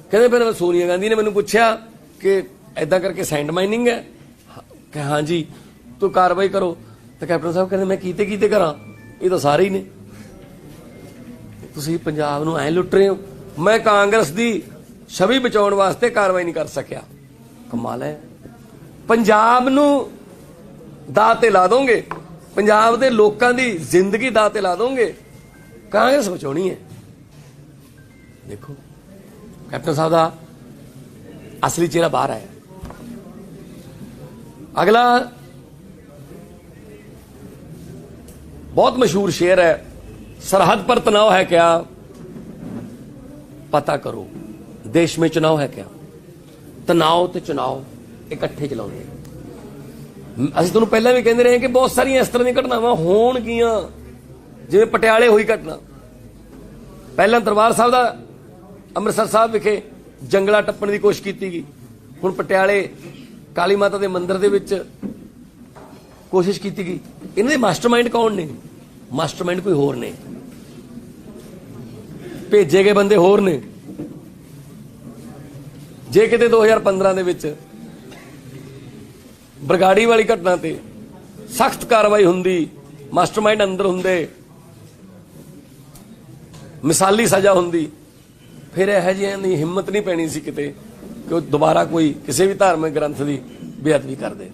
Speaker 1: कहंदे फिर सोनिया गांधी ने मैनूं पुछया कि ऐदां करके सैंड माइनिंग है, कि हाँ जी तो कार्रवाई करो। तो कैप्टन साहब कहंदे मैं कीते कीते करां, ये तो सारे ही ने। तुसीं पंजाब नूं ऐ लुट रहे हो। मैं कांग्रेस दी छवि बचाउण वास्ते कार्रवाई नहीं कर सकिया, कमाल है। पंजाब नूं दाਅ ते ला दोगे, पंजाब दे लोकां दी जिंदगी दाਅ ते ला दोगे, कांग्रेस बचाउणी है। देखो कैप्टन साहब दा असली चेहरा बाहर आया। अगला बहुत मशहूर शेर है, सरहद पर तनाव है क्या पता करो, देश में चुनाव है क्या। तनाव ते चुनाव इकट्ठे चलाउंदे। ਅਸੀਂ ਤੁਹਾਨੂੰ ਪਹਿਲਾਂ ਵੀ ਕਹਿੰਦੇ ਰਹੇ ਕਿ ਬਹੁਤ ਸਾਰੀਆਂ ਇਸ ਤਰ੍ਹਾਂ ਦੀਆਂ ਘਟਨਾਵਾਂ ਹੋਣਗੀਆਂ, ਜਿਵੇਂ ਪਟਿਆਲੇ ਹੋਈ ਘਟਨਾ। ਪਹਿਲਾਂ ਦਰਬਾਰ ਸਾਹਿਬ ਦਾ ਅੰਮ੍ਰਿਤਸਰ ਸਾਹਿਬ ਵਿਖੇ ਜੰਗਲਾ ਟੱਪਣ ਦੀ ਕੋਸ਼ਿਸ਼ ਕੀਤੀ ਗਈ, ਹੁਣ ਪਟਿਆਲੇ ਕਾਲੀ ਮਾਤਾ ਦੇ ਮੰਦਿਰ ਦੇ ਵਿੱਚ ਕੋਸ਼ਿਸ਼ ਕੀਤੀ ਗਈ। ਇਹਨਾਂ ਦੇ ਮਾਸਟਰਮਾਈਂਡ ਕੌਣ ਨੇ? ਮਾਸਟਰਮਾਈਂਡ ਕੋਈ ਹੋਰ ਨੇ, ਭੇਜੇ ਗਏ ਬੰਦੇ ਹੋਰ ਨੇ। ਜੇ ਕਿਤੇ 2015 ਦੇ ਵਿੱਚ ਬਰਗਾੜੀ ਵਾਲੀ ਘਟਨਾ ਤੇ ਸਖਤ ਕਾਰਵਾਈ ਹੁੰਦੀ, ਮਾਸਟਰਮਾਈਂਡ ਅੰਦਰ ਹੁੰਦੇ, ਮਿਸਾਲੀ ਸਜ਼ਾ ਹੁੰਦੀ, ਫਿਰ ਇਹੋ ਜਿਹਿਆਂ ਦੀ ਹਿੰਮਤ ਨਹੀਂ ਪੈਣੀ ਸੀ ਕਿਤੇ ਕਿ ਉਹ ਦੁਬਾਰਾ ਕੋਈ ਕਿਸੇ ਵੀ ਧਾਰਮਿਕ ਗ੍ਰੰਥ ਦੀ ਬੇਅਦਬੀ ਕਰਦੇ।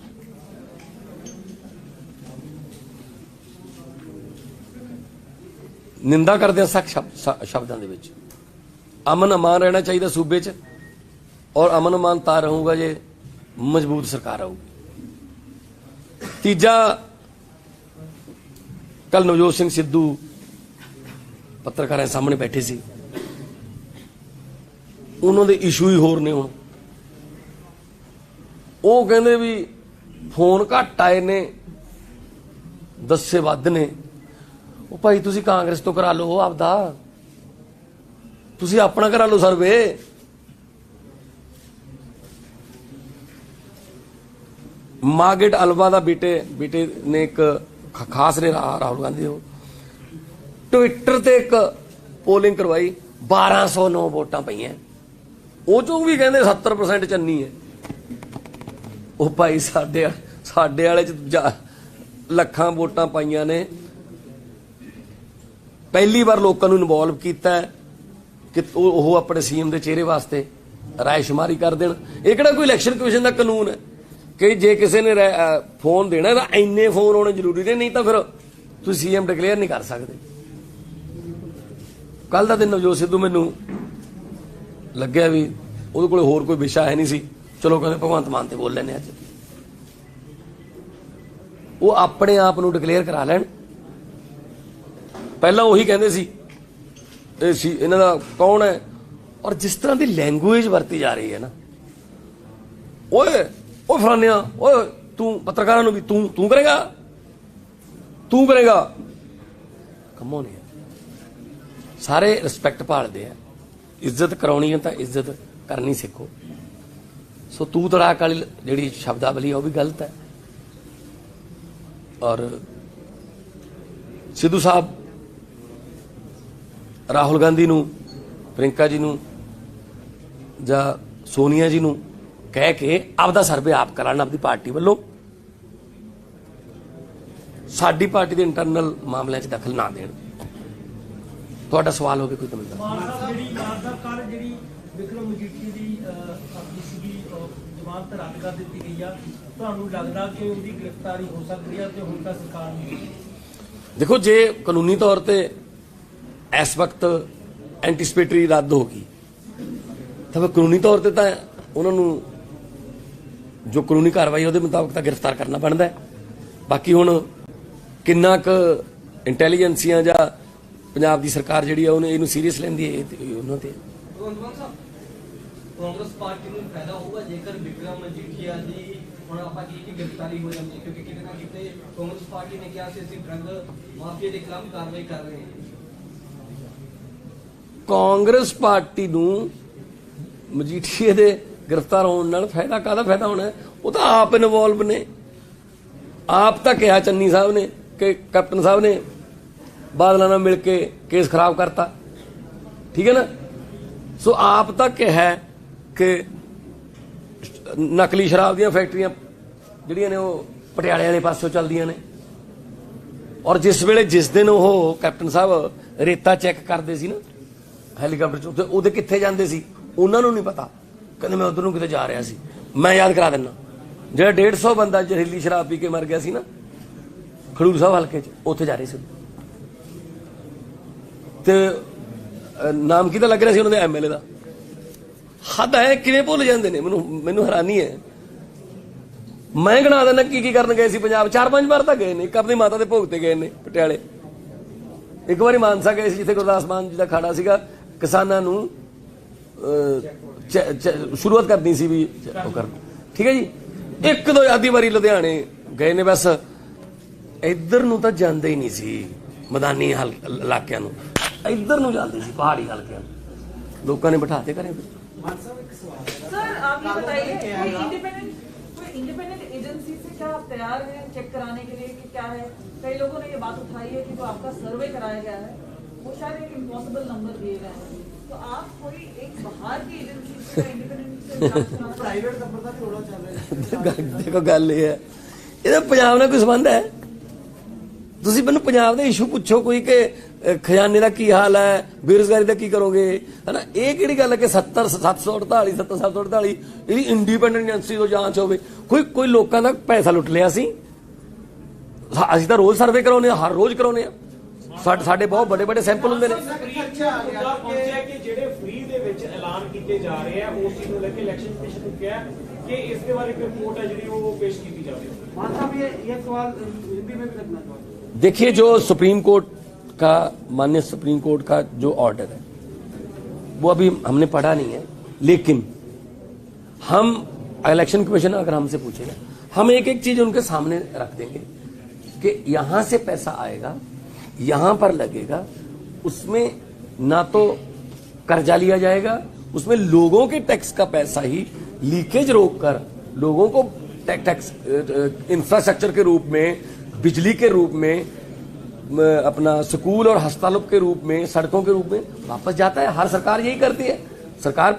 Speaker 1: ਨਿੰਦਾ ਕਰਦੇ ਆ ਸਖਤ ਸ਼ਬਦਾਂ ਦੇ ਵਿੱਚ। ਅਮਨ ਅਮਾਨ ਰਹਿਣਾ ਚਾਹੀਦਾ ਸੂਬੇ 'ਚ, ਔਰ ਅਮਨ ਅਮਾਨ ਤਾਂ ਰਹੂਗਾ ਜੇ ਮਜ਼ਬੂਤ ਸਰਕਾਰ ਆਊਗੀ। ਤੀਜਾ, ਕੱਲ ਨਵਜੋਤ ਸਿੰਘ ਸਿੱਧੂ ਪੱਤਰਕਾਰਾਂ ਸਾਹਮਣੇ ਬੈਠੇ ਸੀ, ਉਹਨਾਂ ਦੇ ਇਸ਼ੂ ਹੀ ਹੋਰ ਨੇ। ਹੁਣ ਉਹ ਕਹਿੰਦੇ ਵੀ ਫੋਨ ਘੱਟ ਆਏ ਨੇ, ਦੱਸੇ ਵੱਧ ਨੇ। ਉਹ ਭਾਈ ਤੁਸੀਂ ਕਾਂਗਰਸ ਤੋਂ ਕਰਾ ਲਓ ਆਪਦਾ, ਤੁਸੀਂ ਆਪਣਾ ਕਰਾ ਲਓ ਸਰਵੇ। ਮਾਰਗੇਟ ਅਲਵਾ ਦਾ ਬੇਟੇ ਨੇ ਇੱਕ ਖਾਸ ਨੇ ਰਾਹੁਲ ਗਾਂਧੀ ਉਹ ਟਵਿੱਟਰ ਤੇ ਇੱਕ ਪੋਲਿੰਗ ਕਰਵਾਈ, 1209 ਵੋਟਾਂ ਪਈਆਂ। ਉਹ ਚੋਂ ਵੀ ਕਹਿੰਦੇ 70% ਚੰਨੀ ਹੈ। ਉਹ ਭਾਈ ਸਾਡੇ ਵਾਲੇ ਚ ਲੱਖਾਂ ਵੋਟਾਂ ਪਾਈਆਂ ਨੇ। ਪਹਿਲੀ ਵਾਰ ਲੋਕਾਂ ਨੂੰ ਇਨਵੋਲਵ ਕੀਤਾ ਕਿ ਉਹ ਆਪਣੇ ਸੀਐਮ ਦੇ ਚਿਹਰੇ ਵਾਸਤੇ ਰਾਇਸ਼ੁਮਾਰੀ ਕਰ ਦੇਣ। ਇਹ ਕਿਹੜਾ ਕੋਈ ਇਲੈਕਸ਼ਨ ਕਮਿਸ਼ਨ ਦਾ ਕਾਨੂੰਨ ਹੈ ਕਿ ਜੇ ਕਿਸੇ ਨੇ ਫੋਨ ਦੇਣਾ ਤਾਂ ਇੰਨੇ ਫੋਨ ਹੋਣੇ ਜ਼ਰੂਰੀ ਨੇ, ਨਹੀਂ ਤਾਂ ਫਿਰ ਤੁਸੀਂ ਸੀਐਮ ਡਿਕਲੇਅਰ ਨਹੀਂ ਕਰ ਸਕਦੇ। ਕੱਲ ਦਾ ਦਿਨ ਨਵਜੋਤ ਸਿੱਧੂ ਮੈਨੂੰ ਲੱਗਿਆ ਵੀ ਉਹਦੇ ਕੋਲ ਹੋਰ ਕੋਈ ਵਿਸ਼ਾ ਹੈ ਨਹੀਂ ਸੀ, ਚਲੋ ਕਹਿੰਦੇ ਭਗਵੰਤ ਮਾਨ ਤੇ ਬੋਲ ਲੈਣੇ ਅੱਜ। ਉਹ ਆਪਣੇ ਆਪ ਨੂੰ ਡਿਕਲੇਅਰ ਕਰਾ ਲੈਣ। ਪਹਿਲਾਂ ਉਹੀ ਕਹਿੰਦੇ ਸੀ ਇਹਨਾਂ ਦਾ ਕੌਣ ਹੈ, ਔਰ ਜਿਸ ਤਰ੍ਹਾਂ ਦੀ ਲੈਂਗੁਏਜ ਵਰਤੀ ਜਾ ਰਹੀ ਹੈ ਨਾ, ਓਏ ਉਹ ਫਲਾਨਿਆ, ਓਏ ਤੂੰ ਪੱਤਰਕਾਰਾਂ ਨੂੰ ਵੀ ਤੂੰ ਕਰੇਗਾ ਕੰਮੋਂ ਨਹੀਂ। ਸਾਰੇ ਰਿਸਪੈਕਟ ਭਾਲਦੇ ਆ, ਇੱਜ਼ਤ ਕਰਾਉਣੀ ਹੈ ਤਾਂ ਇੱਜ਼ਤ ਕਰਨੀ ਸਿੱਖੋ। ਸੋ ਤੂੰ ਤੜਾਕ ਵਾਲੀ ਜਿਹੜੀ ਸ਼ਬਦਾਵਲੀ ਹੈ ਉਹ ਵੀ ਗਲਤ ਹੈ। ਔਰ ਸਿੱਧੂ ਸਾਹਿਬ ਰਾਹੁਲ ਗਾਂਧੀ ਨੂੰ, ਪ੍ਰਿੰਕਾ ਜੀ ਨੂੰ ਜਾਂ ਸੋਨੀਆ ਜੀ ਨੂੰ ਕਹਿ ਕੇ ਆਪਦਾ ਸਰਵੇ ਆਪ ਕਰਾਉਣ, ਆਪਦੀ ਪਾਰਟੀ ਵੱਲੋਂ ਸਾਡੀ ਪਾਰਟੀ ਦੇ ਇੰਟਰਨਲ ਮਾਮਲਿਆਂ 'ਚ ਦਖਲ ਨਾ ਦੇਣ। ਤੁਹਾਡਾ ਸਵਾਲ ਹੋਵੇ ਕੋਈ ਤਾਂ ਮੈਨੂੰ ਦੱਸੋ।
Speaker 2: ਮਾਨ ਸਾਹਿਬ ਕੱਲ੍ਹ ਜਿਹੜੀ ਵਿਕਰਮ ਮਜੀਠੀ ਦੀ ਆਪਣੀ ਸੀਗੀ ਜ਼ਮਾਨਤ ਰੱਦ ਕਰ ਦਿੱਤੀ ਗਈ ਆ, ਤੁਹਾਨੂੰ ਲੱਗਦਾ ਕਿ ਉਹਦੀ ਗ੍ਰਿਫਤਾਰੀ ਹੋ ਸਕਦੀ ਹੈ ਤੇ ਹੁਣ ਤਾਂ ਸਰਕਾਰ ਨੇ?
Speaker 1: ਦੇਖੋ, ਜੇ ਕਾਨੂੰਨੀ ਤੌਰ ਤੇ ਇਸ ਵਕਤ ਐਂਟੀਸਪੇਟਰੀ ਰੱਦ ਹੋ ਗਈ ਤਾਂ ਫਿਰ ਕਾਨੂੰਨੀ ਤੌਰ ਤੇ ਤਾਂ ਉਹਨਾਂ ਨੂੰ ਜੋ ਕਾਨੂੰਨੀ ਕਾਰਵਾਈ ਉਹਦੇ ਮੁਤਾਬਕ ਤਾਂ ਗ੍ਰਿਫਤਾਰ ਕਰਨਾ ਬਣਦਾ ਹੈ। ਬਾਕੀ ਹੁਣ ਕਿੰਨਾ ਕੁ ਇੰਟੈਲੀਜੈਂਸੀਆਂ ਜਾਂ ਪੰਜਾਬ ਦੀ ਸਰਕਾਰ ਜਿਹੜੀ ਆ ਉਹਨੇ ਇਹਨੂੰ ਸੀਰੀਅਸ ਲੈਂਦੀ ਹੈ, ਉਹਨਾਂ ਤੇ।
Speaker 3: ਕਾਂਗਰਸ ਪਾਰਟੀ ਨੂੰ ਫਾਇਦਾ ਹੋਊਗਾ ਜੇਕਰ ਵਿਕਰਮ ਮਜੀਠੀਆ ਦੀ ਹੁਣ ਆਪਾਂ ਕੀ ਗ੍ਰਿਫਤਾਰੀ ਹੋ ਜਾਂਦੀ, ਕਿਉਂਕਿ ਕਿਤੇ ਨਾ ਕਿਤੇ ਕਾਂਗਰਸ ਪਾਰਟੀ ਨੇ ਕਿਹਾ ਸੀ ਅਸੀਂ ਡਰੱਗ ਮਾਫੀਆ ਦੇ ਖਿਲਾਫ ਕਾਰਵਾਈ ਕਰ ਰਹੇ ਹਾਂ।
Speaker 1: ਕਾਂਗਰਸ ਪਾਰਟੀ ਨੂੰ ਮਜੀਠੀਏ ਦੇ ਗ੍ਰਿਫਤਾਰ ਹੋਣ ਨਾਲ ਫਾਇਦਾ ਕਾਹਦਾ ਫਾਇਦਾ ਹੋਣਾ? ਉਹ ਤਾਂ ਆਪ ਇਨਵੋਲਵ ਨੇ। ਆਪ ਤਾਂ ਕਿਹਾ ਚੰਨੀ ਸਾਹਿਬ ਨੇ ਕਿ ਕੈਪਟਨ ਸਾਹਿਬ ਨੇ ਬਾਦਲਾਂ ਨਾਲ ਮਿਲ ਕੇ ਕੇਸ ਖਰਾਬ ਕਰਤਾ, ਠੀਕ ਹੈ ਨਾ। ਸੋ ਆਪ ਤਾਂ ਕਿਹਾ ਕਿ ਨਕਲੀ ਸ਼ਰਾਬ ਦੀਆਂ ਫੈਕਟਰੀਆਂ ਜਿਹੜੀਆਂ ਨੇ ਉਹ ਪਟਿਆਲੇ ਵਾਲੇ ਪਾਸੋਂ ਚੱਲਦੀਆਂ ਨੇ। ਔਰ ਜਿਸ ਦਿਨ ਉਹ ਕੈਪਟਨ ਸਾਹਿਬ ਰੇਤਾ ਚੈੱਕ ਕਰਦੇ ਸੀ ਨਾ ਹੈਲੀਕਾਪਟਰ 'ਚ, ਉਹਦੇ ਕਿੱਥੇ ਜਾਂਦੇ ਸੀ ਉਹਨਾਂ ਨੂੰ ਨਹੀਂ ਪਤਾ। ਕਹਿੰਦੇ ਮੈਂ ਉਧਰ ਨੂੰ ਕਿਤੇ ਜਾ ਰਿਹਾ ਸੀ। ਮੈਂ ਯਾਦ ਕਰਾ ਦਿੰਦਾ, ਜਿਹੜਾ 150 ਬੰਦਾ ਜ਼ਹਿਰੀਲੀ ਸ਼ਰਾਬ ਪੀ ਕੇ ਮਰ ਗਿਆ ਸੀ ਨਾ ਖਡੂਰ ਸਾਹਿਬ ਹਲਕੇ 'ਚ, ਉੱਥੇ ਜਾ ਰਹੇ ਸੀ। ਤੇ ਨਾਮ ਕਿਹਦਾ ਲੱਗ ਰਿਹਾ ਸੀ ਉਹਨਾਂ ਦੇ ਐਮਐਲਏ ਦਾ। ਹੱਦ ਹੈ, ਕਿਵੇਂ ਭੁੱਲ ਜਾਂਦੇ ਨੇ, ਮੈਨੂੰ ਹੈਰਾਨੀ ਹੈ। ਮੈਂ ਗਿਣਾ ਦਿੰਦਾ ਕੀ ਕਰਨ ਗਏ ਸੀ ਪੰਜਾਬ। 4-5 ਵਾਰ ਤਾਂ ਗਏ ਨੇ। ਇੱਕ ਆਪਣੀ ਮਾਤਾ ਦੇ ਭੋਗ ਤੇ ਗਏ ਨੇ ਪਟਿਆਲੇ, ਇੱਕ ਵਾਰੀ ਮਾਨਸਾ ਗਏ ਸੀ ਜਿੱਥੇ ਗੁਰਦਾਸ ਮਾਨ ਜੀ ਦਾ ਖਾੜਾ ਸੀਗਾ, ਕਿਸਾਨਾਂ ਨੂੰ ਸ਼ੁਰੂਆਤ ਕਰਨੀ ਸੀ ਵੀ ਉਹ ਕਰ, ਠੀਕ ਹੈ ਜੀ। ਇੱਕ ਦੋ ਆਦੀ ਵਾਰੀ ਲੁਧਿਆਣੇ ਗਏ ਨੇ। ਬਸ ਇੱਧਰ ਨੂੰ ਤਾਂ ਜਾਂਦੇ ਹੀ ਨਹੀਂ ਸੀ, ਮੈਦਾਨੀ ਇਲਾਕਿਆਂ ਨੂੰ ਇੱਧਰ ਨੂੰ ਜਾਂਦੇ ਸੀ, ਪਹਾੜੀ ਹਲਕਿਆਂ ਨੂੰ ਲੋਕਾਂ ਨੇ ਬਿਠਾਤੇ ਘਰੇ।
Speaker 4: सर आप ये बताइए कोई इंडिपेंडेंट एजेंसी से क्या आप तैयार हैं चेक कराने के लिए कि क्या है? कई लोगों ने ये बात उठाई है कि जो आपका सर्वे कराया गया है वो शायद एक इम्पॉसिबल नंबर दिए गए हैं, तो आप कोई एक बाहर की एजेंसी से इंडिपेंडेंट
Speaker 5: ਪ੍ਰਾਈਵੇਟ ਨੰਬਰ ਦਾ ਵੀ ਰੌਲਾ ਚੱਲ ਰਿਹਾ।
Speaker 1: ਦੇਖੋ ਗੱਲ ਇਹ ਹੈ, ਇਹਦਾ ਪੰਜਾਬ ਨਾਲ ਕੋਈ ਸੰਬੰਧ ਹੈ? ਤੁਸੀਂ ਮੈਨੂੰ ਪੰਜਾਬ ਦੇ ਇਸ਼ੂ ਪੁੱਛੋ ਕੋਈ ਕਿ ਖਜ਼ਾਨੇ ਦਾ ਕੀ ਹਾਲ ਹੈ, ਬੇਰੁਜ਼ਗਾਰੀ ਦਾ ਕੀ ਕਰੋਗੇ, ਹਨਾ। ਇਹ ਕਿਹੜੀ ਗੱਲ ਹੈ ਕਿ 748 ਇਹਦੀ ਇੰਡੀਪੈਂਡੈਂਟ ਏਜੰਸੀ ਤੋਂ ਜਾਂਚ ਹੋਵੇ? ਕੋਈ ਲੋਕਾਂ ਦਾ ਪੈਸਾ ਲੁੱਟ ਲਿਆ ਸੀ? ਅਸੀਂ ਤਾਂ ਰੋਜ਼ ਸਰਵੇ ਕਰਾਉਂਦੇ ਹਾਂ, ਹਰ ਰੋਜ਼ ਕਰਾਉਂਦੇ ਹਾਂ। ਸਾਡੇ ਬਹੁਤ ਵੱਡੇ ਸੈਂਪਲ ਹੁੰਦੇ ਨੇ।
Speaker 2: ਕਿ ਜਿਹੜੇ ਫ੍ਰੀ ਦੇ ਵਿੱਚ ਐਲਾਨ ਕੀਤੇ ਜਾ ਰਹੇ ਆ ਉਸ ਚੀਜ਼ ਨੂੰ ਲੈ ਕੇ ਇਲੈਕਸ਼ਨ ਕਮਿਸ਼ਨ ਨੂੰ ਕਿਹਾ ਕਿ ਇਸ ਦੇ ਬਾਰੇ ਕੋਈ ਰਿਪੋर्ट है ਜਿਹੜੀ ਉਹ पेश की जाए।
Speaker 5: मान साहब ये सवाल हिंदी में भी रखना चाहूँगा।
Speaker 1: देखिए, जो सुप्रीम कोर्ट का, माननीय सुप्रीम कोर्ट का जो ऑर्डर है वो अभी हमने पढ़ा नहीं है, लेकिन हम इलेक्शन कमीशन अगर हमसे पूछेगा, हम एक एक चीज उनके सामने रख देंगे कि यहां से पैसा आएगा, यहां पर लगेगा, उसमें ना तो कर्जा लिया जाएगा, उसमें लोगों के टैक्स का पैसा ही लीकेज रोककर लोगों को टैक्स इंफ्रास्ट्रक्चर के रूप में, बिजली के रूप में, अपना स्कूल और अस्पतालों के रूप में, सड़कों के रूप में वापस जाता है। हर सरकार यही करती है, सरकार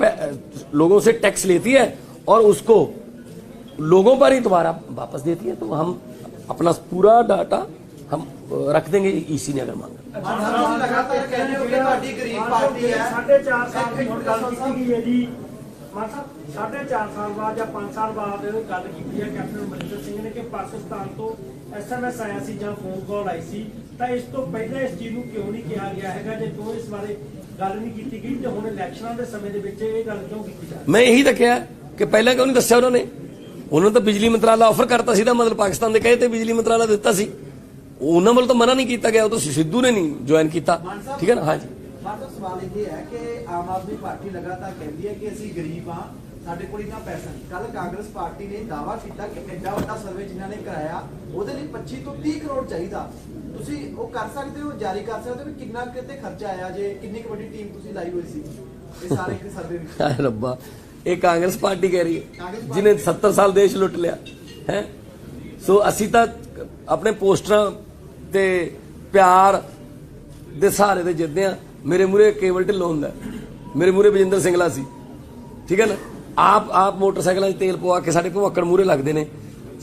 Speaker 1: लोगों से टैक्स लेती है और उसको लोगों पर ही दोबारा वापस देती है। तो हम अपना पूरा डाटा हम रख देंगे ईसी ने अगर मांगा।
Speaker 5: लगातार कह रहे हो कि ਤੁਹਾਡੀ ਗਰੀਬ ਪਾਰਟੀ ਹੈ।
Speaker 2: 4.5 ਸਾਲ ਦੀ ਹੁਣ ਗੱਲ ਕੀਤੀ ਗਈ ਹੈ ਜੀ। ਮਾਨ ਸਾਹਿਬ 4.5 ਸਾਲ ਬਾਅਦ ਜਾਂ 5 ਸਾਲ ਬਾਅਦ ਗੱਲ ਕੀਤੀ ਹੈ ਕੈਪਟਨ ਅਮਰਿੰਦਰ ਸਿੰਘ ਨੇ ਕਿ ਪਾਕਿਸਤਾਨ ਤੋਂ SMS ਆਇਆ ਸੀ ਜਾਂ ਫੋਨ ਕਾਲ ਆਈ ਸੀ, ਤਾਂ ਇਸ ਤੋਂ ਪਹਿਲਾਂ ਇਸ ਚੀਜ਼ ਨੂੰ ਕਿਉਂ ਨਹੀਂ ਕਿਹਾ ਗਿਆ ਹੈਗਾ? ਜੇ ਕਿਉਂ ਇਸ ਬਾਰੇ ਗੱਲ ਨਹੀਂ ਕੀਤੀ ਗਈ ਤੇ ਹੁਣ ਇਲੈਕਸ਼ਨਾਂ ਦੇ ਸਮੇਂ ਦੇ ਵਿੱਚ ਇਹ ਗੱਲ ਕਿਉਂ ਕੀਤੀ ਜਾ ਰਹੀ?
Speaker 1: ਮੈਂ ਇਹੀ ਤਾਂ ਕਿਹਾ ਕਿ ਪਹਿਲਾਂ ਕਿਉਂ ਨਹੀਂ ਦੱਸਿਆ ਉਹਨਾਂ ਨੇ? ਉਹਨਾਂ ਨੂੰ ਤਾਂ ਬਿਜਲੀ ਮੰਤਰਾਲਾ ਆਫਰ ਕਰਤਾ ਸੀ, ਤਾਂ ਮਤਲਬ ਪਾਕਿਸਤਾਨ ਦੇ ਕਹੇ ਤੇ ਬਿਜਲੀ ਮੰਤਰਾਲਾ ਦਿੱਤਾ ਸੀ, ਉਹਨਾਂ ਵੱਲੋਂ ਤਾਂ ਮਨਾ ਨਹੀਂ ਕੀਤਾ ਗਿਆ, ਉਹ ਤਾਂ ਸਿੱਧੂ ਨੇ ਨਹੀਂ ਜੁਆਇਨ ਕੀਤਾ। ਠੀਕ ਹੈ ਨਾ? ਹਾਂਜੀ।
Speaker 5: ਮਾਤਾ ਸਵਾਲ ਇਹ ਹੈ ਕਿ ਆਮ ਆਦਮੀ ਪਾਰਟੀ ਲਗਾਤਾਰ ਕਹਿੰਦੀ ਹੈ ਕਿ ਅਸੀਂ ਗਰੀਬ ਹਾਂ, ਸਾਡੇ ਕੋਲ ਇੰਨਾ ਪੈਸਾ ਨਹੀਂ। ਕੱਲ ਕਾਂਗਰਸ ਪਾਰਟੀ ਨੇ ਦਾਅਵਾ ਕੀਤਾ ਕਿ ਐਡਾ ਵੱਡਾ ਸਰਵੇ ਜਿਨ੍ਹਾਂ ਨੇ ਕਰਾਇਆ ਉਹਦੇ ਲਈ 25 ਤੋਂ 30 ਕਰੋੜ ਚਾਹੀਦਾ। ਤੁਸੀਂ ਉਹ ਕਰ ਸਕਦੇ ਹੋ, ਜਾਰੀ ਕਰ ਸਕਦੇ ਹੋ ਵੀ ਕਿੰਨਾ ਕਿਤੇ ਖਰਚਾ ਆਇਆ, ਜੇ ਕਿੰਨੀ ਕੁ ਵੱਡੀ ਟੀਮ ਤੁਸੀਂ ਲਾਈ ਹੋਈ ਸੀ ਇਹ ਸਾਰੇ ਸਰਵੇ ਵਿੱਚ?
Speaker 1: ਹਾਏ ਰੱਬਾ, ਇਹ ਕਾਂਗਰਸ ਪਾਰਟੀ ਕਹਿ ਰਹੀ ਹੈ ਜਿਹਨੇ 70 ਸਾਲ ਦੇਸ਼ ਲੁੱਟ ਲਿਆ ਹੈ। ਸੋ ਅਸੀਂ ਤਾਂ ਆਪਣੇ ਪੋਸਟਰਾਂ ਤੇ ਪਿਆਰ ਦੇ ਸਹਾਰੇ ਤੇ ਜਿੱਤਦੇ ਆ। ਮੇਰੇ ਮੂਰੇ ਕੇਵਲ ਢਿੱਲੋਂ ਹੁੰਦਾ, ਮੇਰੇ ਮੂਰੇ ਬਜਿੰਦਰ ਸਿੰਘਲਾ ਸੀ, ਠੀਕ ਹੈ ਨਾ। ਆਪ ਮੋਟਰਸਾਈਕਲਾਂ 'ਚ ਤੇਲ ਪਵਾ ਕੇ ਸਾਡੇ ਭੁੱਕੜ ਮੂਰੇ ਲੱਗਦੇ ਨੇ।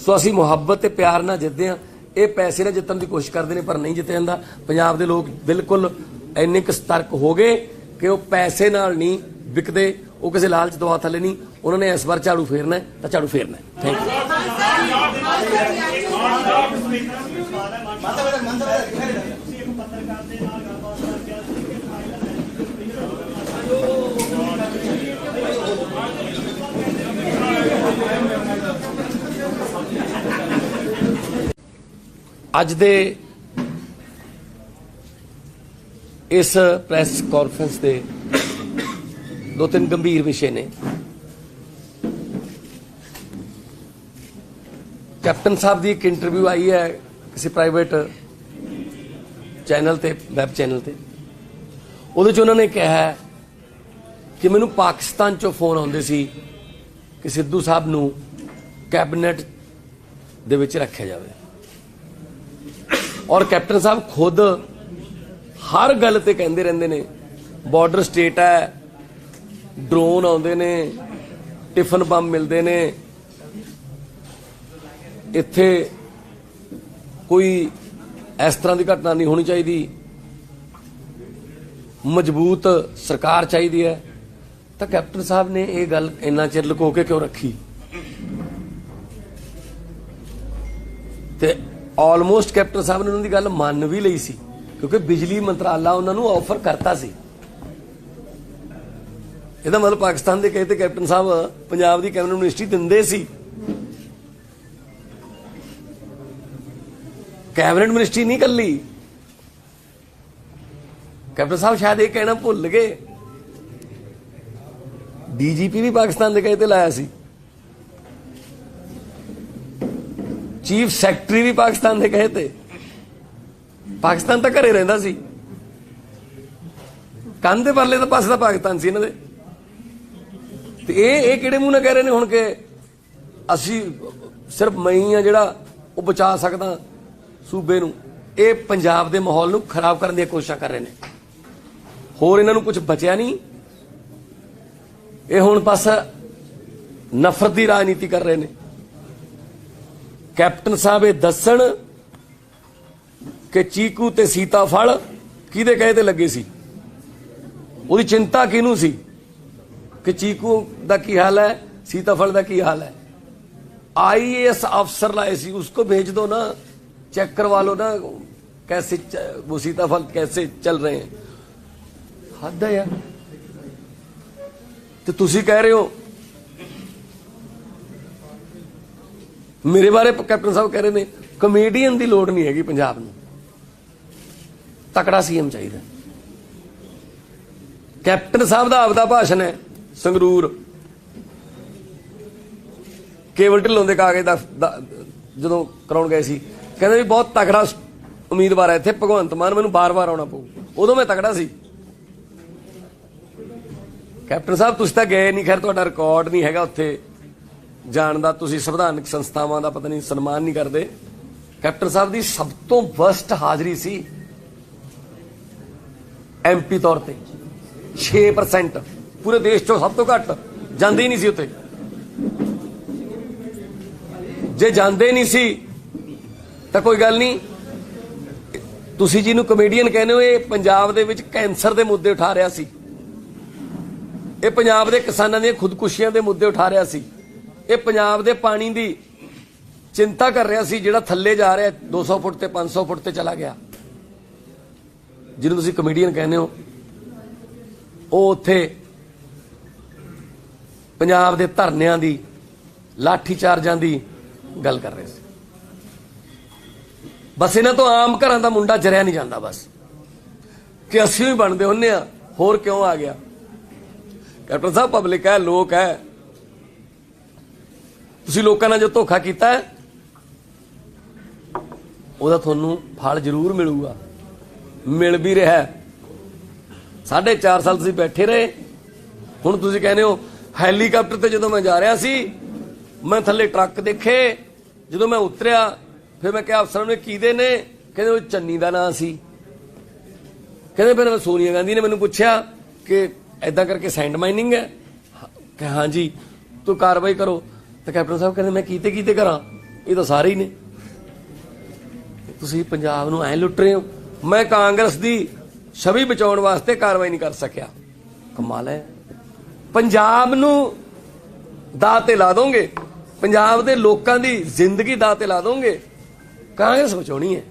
Speaker 1: ਸੋ ਅਸੀਂ ਮੁਹੱਬਤ ਤੇ ਪਿਆਰ ਨਾਲ ਜਿੱਤਦੇ ਆ। ਇਹ ਪੈਸੇ ਨਾਲ ਜਿੱਤਣ ਦੀ ਕੋਸ਼ਿਸ਼ ਕਰਦੇ ਨੇ ਪਰ ਨਹੀਂ ਜਿੱਤਿਆ ਜਾਂਦਾ। ਪੰਜਾਬ ਦੇ ਲੋਕ ਬਿਲਕੁਲ ਇੰਨੇ ਕੁ ਸਤਰਕ ਹੋ ਗਏ ਕਿ ਉਹ ਪੈਸੇ ਨਾਲ ਨਹੀਂ ਵਿਕਦੇ, ਉਹ ਕਿਸੇ ਲਾਲਚ ਦਵਾ ਥੱਲੇ ਨਹੀਂ। ਉਹਨਾਂ ਨੇ ਇਸ ਵਾਰ ਝਾੜੂ ਫੇਰਨਾ ਤਾਂ ਝਾੜੂ ਫੇਰਨਾ। Thank you. ਅੱਜ ਦੇ ਇਸ ਪ੍ਰੈਸ ਕਾਨਫਰੰਸ ਦੇ ਦੋ ਤਿੰਨ ਗੰਭੀਰ ਵਿਸ਼ੇ ਨੇ। ਕੈਪਟਨ ਸਾਹਿਬ ਦੀ ਇੱਕ ਇੰਟਰਵਿਊ ਆਈ ਹੈ ਕਿਸੇ ਪ੍ਰਾਈਵੇਟ ਚੈਨਲ ਤੇ, ਵੈਬ ਚੈਨਲ ਤੇ। ਉਹਦੇ 'ਚ ਉਹਨਾਂ ਨੇ ਕਿਹਾ ਕਿ ਮੈਨੂੰ ਪਾਕਿਸਤਾਨ 'ਚੋਂ ਫੋਨ ਆਉਂਦੇ ਸੀ ਕਿ ਸਿੱਧੂ ਸਾਹਿਬ ਨੂੰ ਕੈਬਨਿਟ ਦੇ ਵਿੱਚ ਰੱਖਿਆ ਜਾਵੇ, ਔਰ ਕੈਪਟਨ ਸਾਹਿਬ ਖੁਦ ਹਰ ਗੱਲ ਤੇ ਕਹਿੰਦੇ ਰਹਿੰਦੇ ਨੇ ਬਾਰਡਰ ਸਟੇਟ ਹੈ, ਡਰੋਨ ਆਉਂਦੇ ਨੇ, ਟਿਫਨ ਬੰਬ ਮਿਲਦੇ ਨੇ, ਇੱਥੇ ਕੋਈ ਇਸ ਤਰ੍ਹਾਂ ਦੀ ਘਟਨਾ ਨਹੀਂ ਹੋਣੀ ਚਾਹੀਦੀ, ਮਜ਼ਬੂਤ ਸਰਕਾਰ ਚਾਹੀਦੀ ਹੈ। ਤਾਂ ਕੈਪਟਨ ਸਾਹਿਬ ਨੇ ਇਹ ਗੱਲ ਇੰਨਾ ਚਿਰ ਲੁਕੋ ਕੇ ਕਿਉਂ ਰੱਖੀ? ਤੇ ਆਲਮੋਸਟ ਕੈਪਟਨ ਸਾਹਿਬ ਨੇ ਉਹਨਾਂ ਦੀ ਗੱਲ ਮੰਨ ਵੀ ਲਈ ਸੀ, ਕਿਉਂਕਿ ਬਿਜਲੀ ਮੰਤਰਾਲਾ ਉਹਨਾਂ ਨੂੰ ਆਫਰ ਕਰਤਾ ਸੀ। ਇਹਦਾ ਮਤਲਬ ਪਾਕਿਸਤਾਨ ਦੇ ਕਹੇ ਤੇ ਕੈਪਟਨ ਸਾਹਿਬ ਪੰਜਾਬ ਦੀ ਕੈਬਨਿਟ ਮਿਨਿਸਟਰੀ ਦਿੰਦੇ ਸੀ। ਕੈਬਨਿਟ ਮਿਨਿਸਟਰੀ ਨਹੀਂ ਕੱਲੀ, ਕੈਪਟਨ ਸਾਹਿਬ ਸ਼ਾਇਦ ਇਹ ਕਹਿਣਾ ਭੁੱਲ ਗਏ, ਡੀਜੀਪੀ ਵੀ ਪਾਕਿਸਤਾਨ ਦੇ ਕਹੇ ਤੇ ਲਾਇਆ ਸੀ, ਚੀਫ ਸੈਕਟਰੀ ਵੀ ਪਾਕਿਸਤਾਨ ਦੇ ਕਹੇ ਤੇ। ਪਾਕਿਸਤਾਨ ਤਾਂ ਘਰੇ ਰਹਿੰਦਾ ਸੀ, ਕੰਨ ਦੇ ਪਰਲੇ ਦਾ ਪਾਸੇ ਦਾ ਪਾਕਿਸਤਾਨ ਸੀ ਇਹਨਾਂ ਦੇ। ਤੇ ਇਹ ਕਿਹੜੇ ਮੂੰਹ ਨਾਲ ਕਹਿ ਰਹੇ ਨੇ ਹੁਣ ਕਿ ਅਸੀਂ ਸਿਰਫ ਮੈਂ ਹੀ ਆ ਜਿਹੜਾ ਉਹ ਬਚਾ ਸਕਦਾ ਸੂਬੇ ਨੂੰ? ਇਹ ਪੰਜਾਬ ਦੇ ਮਾਹੌਲ ਨੂੰ ਖਰਾਬ ਕਰਨ ਦੀਆਂ ਕੋਸ਼ਿਸ਼ਾਂ ਕਰ ਰਹੇ ਨੇ, ਹੋਰ ਇਹਨਾਂ ਨੂੰ ਕੁਝ ਬਚਿਆ ਨਹੀਂ। ਇਹ ਹੁਣ ਬਸ ਨਫ਼ਰਤ ਦੀ ਰਾਜਨੀਤੀ ਕਰ ਰਹੇ ਨੇ। ਕੈਪਟਨ ਸਾਹਿਬ ਇਹ ਦੱਸਣ ਕਿ ਚੀਕੂ ਤੇ ਸੀਤਾਫਲ ਕਿਹਦੇ ਕਹੇ ਤੇ ਲੱਗੇ ਸੀ, ਉਹਦੀ ਚਿੰਤਾ ਕਿਹਨੂੰ ਸੀ ਕਿ ਚੀਕੂ ਦਾ ਕੀ ਹਾਲ ਹੈ, सीताफल का की हाल है। IAS अफसर लाए सी, उसको भेज दो ना, चेक करवा लो ना कैसे वो सीताफल कैसे चल रहे हैं। हद है यार। तो तुसी कह रहे हो मेरे बारे कैप्टन साहब कह रहे ने कमेडियन की लोड़ नहीं हैगी पंजाब में, तकड़ा CM चाहिए। कैप्टन साहब का आपदा भाषण है, ਸੰਗਰੂਰ ਕੇਵਲ ਢਿੱਲੋਂ ਦੇ ਕਾਗਜ਼ ਦਾ ਜਦੋਂ ਕਰਾਉਣ ਗਏ ਸੀ, ਕਹਿੰਦੇ ਵੀ ਬਹੁਤ ਤਕੜਾ ਉਮੀਦਵਾਰ ਹੈ ਇੱਥੇ ਭਗਵੰਤ ਮਾਨ, ਮੈਨੂੰ ਬਾਰ-ਬਾਰ ਆਉਣਾ ਪਊ। ਉਦੋਂ ਮੈਂ ਤਕੜਾ ਸੀ। ਕੈਪਟਨ ਸਾਹਿਬ ਤੁਸੀਂ ਤਾਂ ਗਏ ਨਹੀਂ, ਖੈਰ ਤੁਹਾਡਾ ਰਿਕਾਰਡ ਨਹੀਂ ਹੈਗਾ ਉੱਥੇ ਜਾਣ ਦਾ, ਤੁਸੀਂ ਸੰਵਿਧਾਨਕ ਸੰਸਥਾਵਾਂ ਦਾ ਪਤਾ ਨਹੀਂ ਸਨਮਾਨ ਨਹੀਂ ਕਰਦੇ। ਕੈਪਟਨ ਸਾਹਿਬ ਦੀ ਸਭ ਤੋਂ ਵਰਸਟ ਹਾਜ਼ਰੀ ਸੀ ਐਮਪੀ ਤੌਰ ਤੇ, 6%, ਪੂਰੇ ਦੇਸ਼ ਚੋਂ ਸਭ ਤੋਂ ਘੱਟ, ਜਾਂਦੇ ਹੀ ਨਹੀਂ ਸੀ ਉੱਥੇ। ਜੇ ਜਾਂਦੇ ਨਹੀਂ ਸੀ ਤਾਂ ਕੋਈ ਗੱਲ ਨਹੀਂ, ਤੁਸੀਂ ਜਿਹਨੂੰ ਕਮੇਡੀਅਨ ਕਹਿੰਦੇ ਹੋ, ਇਹ ਪੰਜਾਬ ਦੇ ਵਿੱਚ ਕੈਂਸਰ ਦੇ ਮੁੱਦੇ ਉਠਾ ਰਿਹਾ ਸੀ, ਇਹ ਪੰਜਾਬ ਦੇ ਕਿਸਾਨਾਂ ਦੀਆਂ ਖੁਦਕੁਸ਼ੀਆਂ ਦੇ ਮੁੱਦੇ ਉਠਾ ਰਿਹਾ ਸੀ, ਇਹ ਪੰਜਾਬ ਦੇ ਪਾਣੀ ਦੀ ਚਿੰਤਾ ਕਰ ਰਿਹਾ ਸੀ ਜਿਹੜਾ ਥੱਲੇ ਜਾ ਰਿਹਾ, 200 ਫੁੱਟ ਤੇ 500 ਫੁੱਟ ਤੇ ਚਲਾ ਗਿਆ। ਜਿਹਨੂੰ ਤੁਸੀਂ ਕਮੇਡੀਅਨ ਕਹਿੰਦੇ ਹੋ, ਉਹ ਉੱਥੇ ਪੰਜਾਬ ਦੇ ਧਰਨਿਆਂ ਦੀ, ਲਾਠੀ ਚਾਰਜਾਂ ਦੀ ਗੱਲ ਕਰ ਰਹੇ ਸੀ। ਬਸ ਇਹਨਾਂ ਤੋਂ ਆਮ ਘਰਾਂ ਦਾ ਮੁੰਡਾ ਜਰਿਆ ਨਹੀਂ ਜਾਂਦਾ, ਬਸ ਕਿ ਅਸੀਂ ਵੀ ਬਣਦੇ ਹੁੰਨੇ ਆ, ਹੋਰ ਕਿਉਂ ਆ ਗਿਆ। ਕੈਪਟਨ ਸਾਹਿਬ ਪਬਲਿਕ ਹੈ, ਲੋਕ ਹੈ, ਤੁਸੀਂ ਲੋਕਾਂ ਨਾਲ ਜੋ ਧੋਖਾ ਕੀਤਾ ਹੈ ਉਹਦਾ ਤੁਹਾਨੂੰ ਫਲ ਜ਼ਰੂਰ ਮਿਲੂਗਾ, ਮਿਲ ਵੀ ਰਿਹਾ ਹੈ। 4.5 ਸਾਲ ਤੁਸੀਂ ਬੈਠੇ ਰਹੇ, ਹੁਣ ਤੁਸੀਂ ਕਹਿੰਦੇ ਹੋ ਹੈਲੀਕਾਪਟਰ ਤੇ ਜਦੋਂ ਮੈਂ ਜਾ ਰਿਹਾ ਸੀ ਮੈਂ ਥੱਲੇ ਟਰੱਕ ਦੇਖੇ, ਜਦੋਂ ਮੈਂ ਉਤਰਿਆ ਫਿਰ ਮੈਂ ਕਿਹਾ ਅਫਸਰਾਂ ਨੇ ਕਿਹਦੇ ਨੇ, ਕਹਿੰਦੇ ਉਹ ਚੰਨੀ ਦਾ ਨਾਂ ਸੀ। ਕਹਿੰਦੇ ਫਿਰ ਸੋਨੀਆ ਗਾਂਧੀ ਨੇ ਮੈਨੂੰ ਪੁੱਛਿਆ ਕਿ ਐਦਾਂ ਕਰਕੇ ਸੈਂਡ ਮਾਈਨਿੰਗ ਹੈ, ਕਿ ਹਾਂਜੀ ਤੂੰ ਕਾਰਵਾਈ ਕਰੋ। ਤਾਂ ਕੈਪਟਨ ਸਾਹਿਬ ਕਹਿੰਦੇ ਮੈਂ ਕੀਤੇ ਕਰਾਂ, ਇਹ ਤਾਂ ਸਾਰੇ ਹੀ ਨੇ। ਤੁਸੀਂ ਪੰਜਾਬ ਨੂੰ ਐ ਲੁੱਟ ਰਹੇ ਹੋ। ਮੈਂ ਕਾਂਗਰਸ ਦੀ ਛਵੀ ਬਚਾਉਣ ਵਾਸਤੇ ਕਾਰਵਾਈ ਨਹੀਂ ਕਰ ਸਕਿਆ, ਕਮਾਲ ਹੈ। ਪੰਜਾਬ ਨੂੰ ਦਾਅ ਤੇ ਲਾ ਦੋਗੇ, ਪੰਜਾਬ ਦੇ ਲੋਕਾਂ ਦੀ ਜ਼ਿੰਦਗੀ ਦਾਅ ਤੇ ਲਾ ਦੋਗੇ, ਕਾਂਗਰਸ ਬਚਾਉਣੀ ਹੈ।